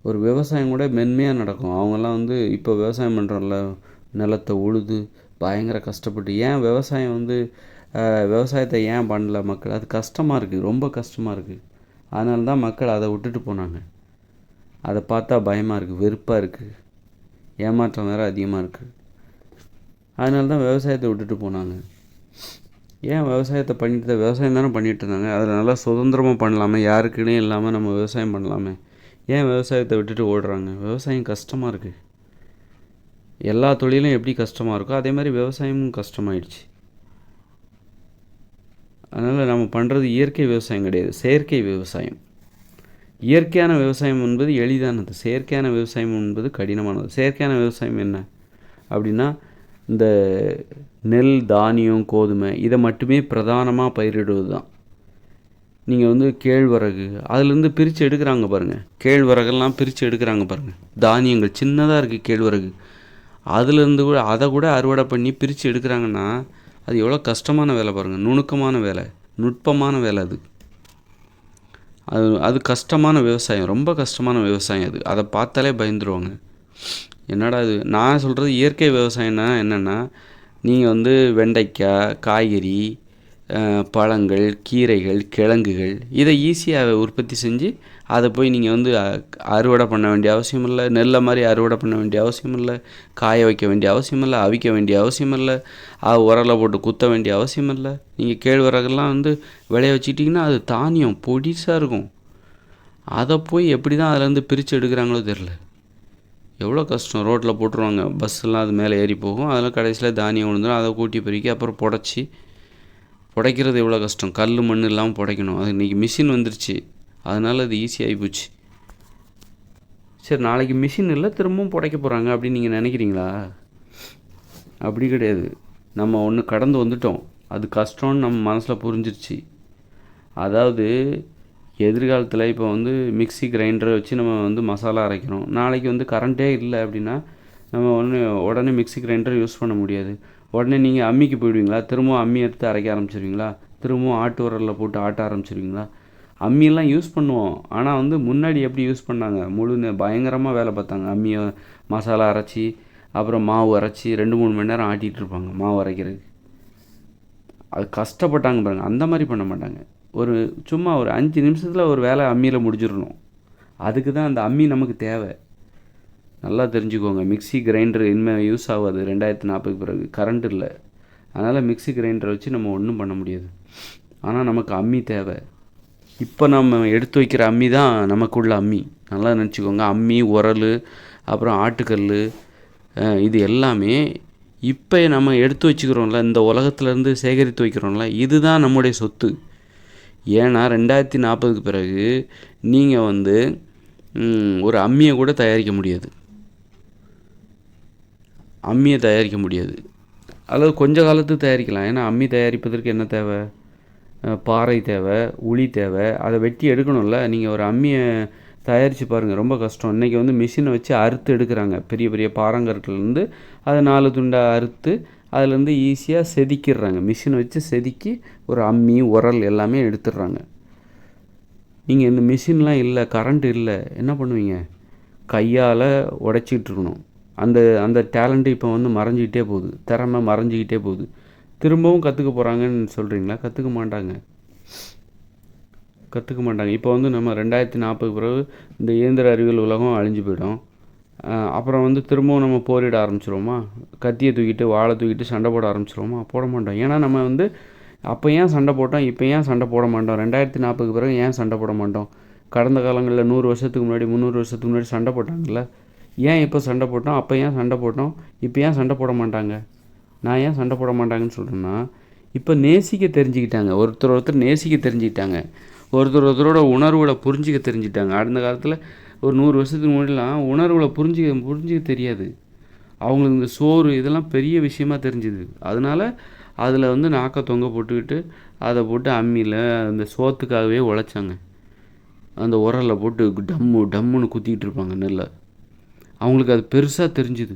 ஒரு விவசாயம் கூட மென்மையாக நடக்கும். அவங்கெல்லாம் வந்து இப்போ விவசாயம் பண்ணுறோம்ல, நிலத்தை உழுது பயங்கர கஷ்டப்பட்டு. ஏன் விவசாயம் வந்து விவசாயத்தை ஏன் பண்ணல மக்கள்? அது கஷ்டமாக இருக்குது, ரொம்ப கஷ்டமாக இருக்குது. அதனால தான் மக்கள் அதை விட்டுட்டு போனாங்க. அதை பார்த்தா பயமாக இருக்குது, வெறுப்பாக இருக்குது, ஏமாற்றம் வேறு அதிகமாக இருக்குது. அதனால தான் விவசாயத்தை விட்டுட்டு போனாங்க. ஏன் விவசாயத்தை விவசாயம் தானே பண்ணிகிட்டு இருந்தாங்க. அதில் நல்லா சுதந்திரமாக பண்ணலாமே, யாருக்குன்னே இல்லாமல் நம்ம விவசாயம் பண்ணலாமே. ஏன் விவசாயத்தை விட்டுட்டு ஓடுறாங்க? விவசாயம் கஷ்டமாக இருக்குது. எல்லா தொழிலும் எப்படி கஷ்டமாக இருக்கோ அதே மாதிரி விவசாயமும் கஷ்டமாயிடுச்சு. அதனால் நம்ம பண்ணுறது இயற்கை விவசாயம் கிடையாது, செயற்கை விவசாயம். இயற்கையான விவசாயம் என்பது எளிதானது, செயற்கையான விவசாயம் என்பது கடினமானது. செயற்கையான விவசாயம் என்ன அப்படின்னா, இந்த நெல், தானியம், கோதுமை இதை மட்டுமே பிரதானமாக பயிரிடுவது தான். நீங்கள் வந்து கேழ்வரகு அதுலேருந்து பிரித்து எடுக்கிறாங்க பாருங்கள். கேழ்வரகெல்லாம் பிரித்து எடுக்கிறாங்க பாருங்கள். தானியங்கள் சின்னதாக இருக்குது கேழ்வரகு, அதுலேருந்து கூட அதை கூட அறுவடை பண்ணி பிரித்து எடுக்கிறாங்கன்னா அது எவ்வளோ கஷ்டமான வேலை பாருங்கள். நுணுக்கமான வேலை, நுட்பமான வேலை அது. அது அது கஷ்டமான விவசாயம், ரொம்ப கஷ்டமான விவசாயம் அது. அதை பார்த்தாலே பயந்துருவாங்க. என்னடா இது! நான் சொல்கிறது இயற்கை விவசாயம்னா என்னென்னா, நீங்கள் வந்து வெண்டைக்காய், காய்கறி, பழங்கள், கீரைகள், கிழங்குகள் இதை ஈஸியாக உற்பத்தி செஞ்சு அதை போய் நீங்கள் வந்து அறுவடை பண்ண வேண்டிய அவசியம் இல்லை. நெல்லை மாதிரி அறுவடை பண்ண வேண்டிய அவசியம் இல்லை. காய வைக்க வேண்டிய அவசியம் இல்லை. அவிக்க வேண்டிய அவசியம் இல்லை. உரலை போட்டு குத்த வேண்டிய அவசியம் இல்லை. நீங்கள் கேழ்வரகெல்லாம் வந்து விளைய வச்சுக்கிட்டிங்கன்னா அது தானியம் பொடிசாக இருக்கும். அதை போய் எப்படி தான் அதிலேருந்து பிரித்து எடுக்கிறாங்களோ தெரில. எவ்வளோ கஷ்டம். ரோட்டில் போட்டுருவாங்க, பஸ்ஸெல்லாம் அது மேலே ஏறி போகும். அதெல்லாம் கடைசியில் தானியம் விழுந்துடும். அதை கூட்டி பெருக்கி அப்புறம் புடைச்சி, புடைக்கிறது எவ்வளோ கஷ்டம். கல் மண் இல்லாமல் புடைக்கணும். அது இன்றைக்கி மிஷின் வந்துருச்சு, அதனால் அது ஈஸியாகி போச்சு. சரி, நாளைக்கு மிஷின் இல்லை, திரும்பவும் புடைக்க போகிறாங்க அப்படின்னு நீங்கள் நினைக்கிறீங்களா? அப்படி கிடையாது. நம்ம ஒன்று கடந்து வந்துட்டோம், அது கஷ்டம்னு நம்ம மனசில் புரிஞ்சிருச்சு. அதாவது எதிர்காலத்தில் இப்போ வந்து மிக்ஸி கிரைண்டரை வச்சு நம்ம வந்து மசாலா அரைக்கிறோம். நாளைக்கு வந்து கரண்ட்டே இல்லை அப்படின்னா நம்ம உடனே மிக்ஸி கிரைண்டர் யூஸ் பண்ண முடியாது. உடனே நீங்கள் அம்மிக்கு போயிடுவீங்களா? திரும்பவும் அம்மி எடுத்து அரைக்க ஆரம்பிச்சிருவீங்களா? திரும்பவும் ஆட்டு உரலில் போட்டு ஆட்ட ஆரம்பிச்சிருவீங்களா? அம்மியெல்லாம் யூஸ் பண்ணுவோம், ஆனால் வந்து முன்னாடி எப்படி யூஸ் பண்ணாங்க, பயங்கரமாக வேலை பார்த்தாங்க. அம்மியை மசாலா அரைச்சி அப்புறம் மாவு அரைச்சி 2-3 மணி நேரம் ஆட்டிகிட்டு இருப்பாங்க மாவு அரைக்கிறதுக்கு. அது கஷ்டப்பட்டாங்க பாருங்கள். அந்த மாதிரி பண்ண மாட்டாங்க. சும்மா ஒரு 5 நிமிஷத்தில் ஒரு வேலை அம்மியில் முடிச்சிடணும். அதுக்கு தான் அந்த அம்மி நமக்கு தேவை. நல்லா தெரிஞ்சுக்கோங்க. மிக்ஸி கிரைண்டர் இனிமேல் யூஸ் ஆகாது 2040 பிறகு. கரண்ட் இல்லை, அதனால் மிக்ஸி கிரைண்டரை வச்சு நம்ம ஒன்றும் பண்ண முடியாது. ஆனால் நமக்கு அம்மி தேவை. இப்போ நம்ம எடுத்து வைக்கிற அம்மி தான் நமக்குள்ள அம்மி. நல்லா நினச்சிக்கோங்க. அம்மி, உரல், அப்புறம் ஆட்டுக்கல், இது எல்லாமே இப்போ நம்ம எடுத்து வச்சுக்கிறோம்ல, இந்த உலகத்துலேருந்து சேகரித்து வைக்கிறோம்ல, இதுதான் நம்முடைய சொத்து. ஏன்னா 2040க்கு பிறகு நீங்கள் வந்து ஒரு அம்மியை கூட தயாரிக்க முடியாது. அம்மியை தயாரிக்க முடியாது. அல்லது கொஞ்ச காலத்துக்கு தயாரிக்கலாம். ஏன்னா அம்மி தயாரிப்பதற்கு என்ன தேவை? பாறை தேவை, உளி தேவை. அதை வெட்டி எடுக்கணும்ல. நீங்கள் ஒரு அம்மியை தயாரித்து பாருங்கள், ரொம்ப கஷ்டம். இன்றைக்கி வந்து மிஷினை வச்சு அறுத்து எடுக்கிறாங்க. பெரிய பெரிய பாறாங்கற்கள்லேருந்து அதை 4 துண்டாக அறுத்து அதுலேருந்து ஈஸியாக செதுக்கிடுறாங்க. மிஷினை வச்சு செதுக்கி ஒரு அம்மி, உரல் எல்லாமே எடுத்துடுறாங்க. நீங்கள் இந்த மிஷின்லாம் இல்லை, கரண்ட் இல்லை, என்ன பண்ணுவீங்க? கையால் உடைச்சிக்கிட்டு இருக்கணும். அந்த அந்த டேலண்ட்டு இப்போ வந்து மறைஞ்சிக்கிட்டே போகுது. திறமை மறைஞ்சிக்கிட்டே போகுது. திரும்பவும் கற்றுக்க போகிறாங்கன்னு சொல்கிறீங்களா? கற்றுக்க மாட்டாங்க. இப்போ வந்து நம்ம 2040 பிறகு இந்த இயந்திர அறிவியல் உலகம் அழிஞ்சு போயிடும். அப்புறம் வந்து திரும்பவும் நம்ம போரிட ஆரம்பிச்சிருவோமா? கத்தியை தூக்கிட்டு, வாழை தூக்கிட்டு சண்டை போட ஆரம்பிச்சிருவோமா? போட மாட்டோம். ஏன்னா நம்ம வந்து அப்போ ஏன் சண்டை போட்டோம், இப்போ ஏன் சண்டை போட மாட்டோம்? 2040 பிறகு ஏன் சண்டை போட மாட்டோம்? கடந்த காலங்களில் 100 வருஷத்துக்கு முன்னாடி, 300 வருஷத்துக்கு முன்னாடி சண்டை போட்டாங்கல்ல. ஏன் இப்போ சண்டை போட்டோம்? அப்போ ஏன் சண்டை போட்டோம்? இப்போ ஏன் சண்டை போட மாட்டாங்க? நான் ஏன் சண்டை போட மாட்டாங்கன்னு சொல்கிறேன்னா, இப்போ நேசிக்க தெரிஞ்சுக்கிட்டாங்க. ஒருத்தர் நேசிக்க தெரிஞ்சுக்கிட்டாங்க. ஒருத்தரோட உணர்வுகளை புரிஞ்சிக்க தெரிஞ்சுக்கிட்டாங்க. அந்த காலத்தில் ஒரு 100 வருஷத்துக்கு முன்னாடிலாம் உணர்வுகளை புரிஞ்சிக்க தெரியாது. அவங்களுக்கு இந்த சோறு இதெல்லாம் பெரிய விஷயமா தெரிஞ்சுது. அதனால் அதில் வந்து நாக்கை தொங்க போட்டுக்கிட்டு அதை போட்டு அம்மியில் அந்த சோத்துக்காகவே உழைச்சாங்க. அந்த உரலில் போட்டு டம்முன்னு குத்திக்கிட்டு இருப்பாங்க நெல்லை. அவங்களுக்கு அது பெருசாக தெரிஞ்சுது.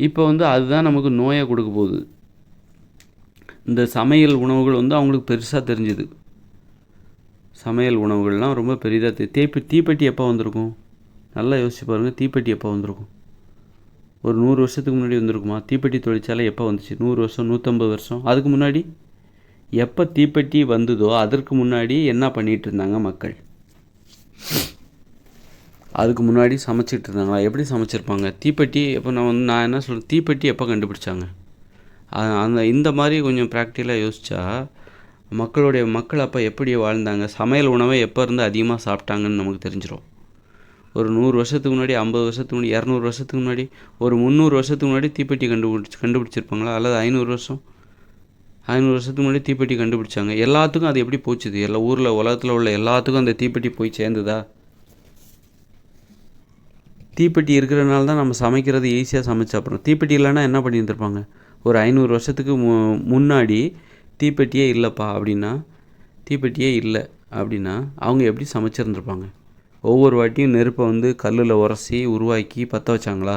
இப்போ வந்து அதுதான் நமக்கு நோயை கொடுக்க போகுது. இந்த சமையல் உணவுகள் வந்து அவங்களுக்கு பெருசாக தெரிஞ்சுது. சமையல் உணவுகள்லாம் ரொம்ப பெரிதாக தீப்பெட்டி எப்போ வந்திருக்கும்? நல்லா யோசிச்சு பாருங்கள். தீப்பெட்டி எப்போ வந்திருக்கும்? ஒரு 100 வருஷத்துக்கு முன்னாடி வந்திருக்குமா? தீப்பெட்டி தொழிற்சாலை எப்போ வந்துச்சு? 100 வருஷம், 150 வருஷம். அதுக்கு முன்னாடி எப்போ தீப்பெட்டி வந்ததோ அதற்கு முன்னாடி என்ன பண்ணிகிட்டு இருந்தாங்க மக்கள்? அதுக்கு முன்னாடி சமைச்சிட்டு இருந்தாங்களா? எப்படி சமைச்சிருப்பாங்க? தீப்பெட்டி எப்போ நான் என்ன சொல்கிறேன், தீப்பெட்டி எப்போ கண்டுபிடிச்சாங்க? இந்த மாதிரி கொஞ்சம் ப்ராக்டிக்கலாக யோசித்தா மக்கள் அப்போ எப்படி வாழ்ந்தாங்க, சமையல் உணவை எப்போ இருந்து அதிகமாக சாப்பிட்டாங்கன்னு நமக்கு தெரிஞ்சிடும். ஒரு 100 வருஷத்துக்கு முன்னாடி, 50 வருஷத்துக்கு முன்னாடி, 200 வருஷத்துக்கு முன்னாடி, ஒரு 300 வருஷத்துக்கு முன்னாடி தீப்பெட்டி கண்டுபிடிச்சிருப்பாங்களா? அல்லது 500 வருஷத்துக்கு முன்னாடி தீப்பெட்டி கண்டுபிடிச்சாங்க. எல்லாத்துக்கும் அது எப்படி போச்சுது? எல்லா உலகத்தில் உள்ள எல்லாத்துக்கும் அந்த தீப்பெட்டி போய் சேர்ந்துதா? தீப்பெட்டி இருக்கிறனால தான் நம்ம சமைக்கிறது ஈஸியாக சமைச்சு சாப்பிட்றோம். தீப்பெட்டி இல்லைன்னா என்ன பண்ணியிருந்திருப்பாங்க? ஒரு 500 வருஷத்துக்கு முன்னாடி தீப்பெட்டியே இல்லைப்பா அப்படின்னா, தீப்பெட்டியே இல்லை அப்படின்னா அவங்க எப்படி சமைச்சிருந்துருப்பாங்க? ஒவ்வொரு வாட்டியும் நெருப்பை வந்து கல்லில் உரசி உருவாக்கி பற்ற வச்சாங்களா?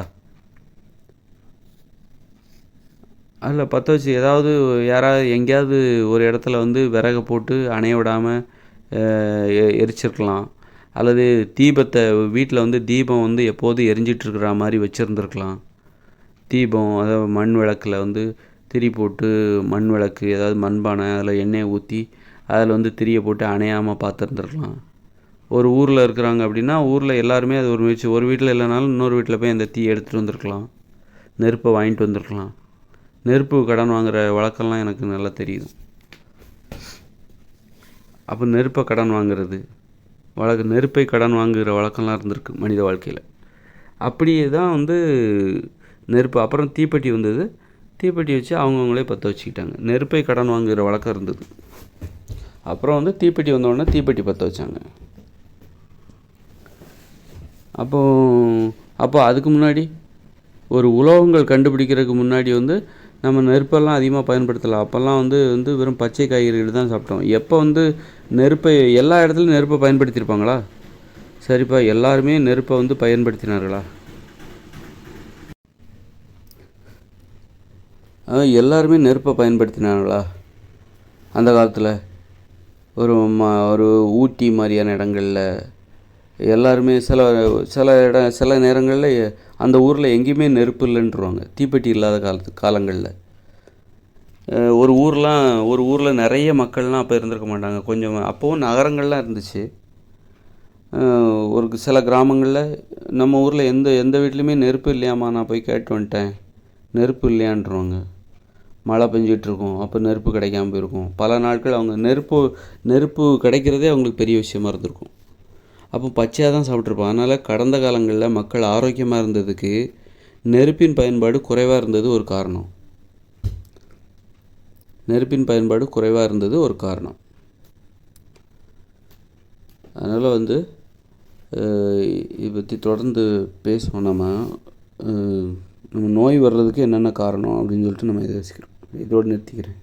அதில் பற்ற வச்சு யாராவது எங்கேயாவது ஒரு இடத்துல வந்து விறகை போட்டு அணைய விடாமல் எரிச்சிருக்கலாம். அல்லது தீபத்தை வீட்டில் வந்து தீபம் வந்து எப்போதும் எரிஞ்சிட்ருக்கிற மாதிரி வச்சுருந்துருக்கலாம். தீபம் அதாவது மண் விளக்கில் வந்து திரி போட்டு மண் விளக்கு ஏதாவது மண்பானை அதில் எண்ணெயை ஊற்றி அதில் வந்து திரியை போட்டு அணையாமல் பார்த்துருந்துருக்கலாம். ஒரு ஊரில் இருக்கிறாங்க அப்படின்னா ஊரில் எல்லாருமே அது ஒரு வீட்டில் இல்லைனாலும் இன்னொரு வீட்டில் போய் அந்த தீ எடுத்துகிட்டு வந்திருக்கலாம். நெருப்பை வாங்கிட்டு வந்திருக்கலாம். நெருப்பு கடன் வாங்குகிற வழக்கம்லாம் எனக்கு நல்லா தெரியுது. அப்போ நெருப்பை கடன் வாங்குறது நெருப்பை கடன் வாங்குகிற வழக்கம்லாம் இருந்திருக்கு மனித வாழ்க்கையில். அப்படியே தான் வந்து நெருப்பு அப்புறம் தீப்பெட்டி வந்தது. தீப்பெட்டி வச்சு அவங்கவுங்களே பற்ற வச்சுக்கிட்டாங்க. நெருப்பை கடன் வாங்குகிற வழக்கம் இருந்தது. அப்புறம் வந்து தீப்பெட்டி வந்தோடனே தீப்பெட்டி பற்ற வச்சாங்க. அப்போ அதுக்கு முன்னாடி ஒரு உலோகங்கள் கண்டுபிடிக்கிறதுக்கு முன்னாடி வந்து நம்ம நெருப்பெல்லாம் அதிகமாக பயன்படுத்தலாம். அப்போல்லாம் வந்து வெறும் பச்சை காய்கறிகள் தான் சாப்பிட்டோம். எப்போ வந்து நெருப்பை எல்லா இடத்துலையும் நெருப்பை பயன்படுத்தியிருப்பாங்களா? சரிப்பா, எல்லாருமே நெருப்பை வந்து பயன்படுத்தினார்களா? எல்லாருமே நெருப்பை பயன்படுத்தினாங்களா அந்த காலத்தில்? ஒரு ஊட்டி மாதிரியான இடங்களில் எல்லாருமே சில நேரங்களில் அந்த ஊரில் எங்கேயுமே நெருப்பு இல்லைன்றுவாங்க, தீப்பெட்டி இல்லாத காலங்களில். ஒரு ஊரில் நிறைய மக்கள்லாம் அப்போ இருந்திருக்க மாட்டாங்க. கொஞ்சம் அப்போவும் நகரங்கள்லாம் இருந்துச்சு. சில கிராமங்களில் நம்ம ஊரில் எந்த வீட்லேயுமே நெருப்பு இல்லையாம்மா, நான் போய் கேட்டு வந்துட்டேன், நெருப்பு இல்லையான்றுவாங்க. மழை பெஞ்சிட்ருக்கும், அப்போ நெருப்பு கிடைக்காம போயிருக்கும். பல நாட்கள் அவங்க நெருப்பு கிடைக்கிறதே அவங்களுக்கு பெரிய விஷயமா இருந்திருக்கும். அப்போ பச்சையாக தான் சாப்பிட்ருப்பாங்க. அதனால் கடந்த காலங்களில் மக்கள் ஆரோக்கியமாக இருந்ததுக்கு நெருப்பின் பயன்பாடு குறைவாக இருந்தது ஒரு காரணம். அதனால் வந்து இதை பற்றி தொடர்ந்து பேசுவோம். நம்ம நோய் வர்றதுக்கு என்னென்ன காரணம் அப்படின்னு சொல்லிட்டு நம்ம இதை யோசிக்கிறோம். இதோடு நிறுத்திக்கிறேன்.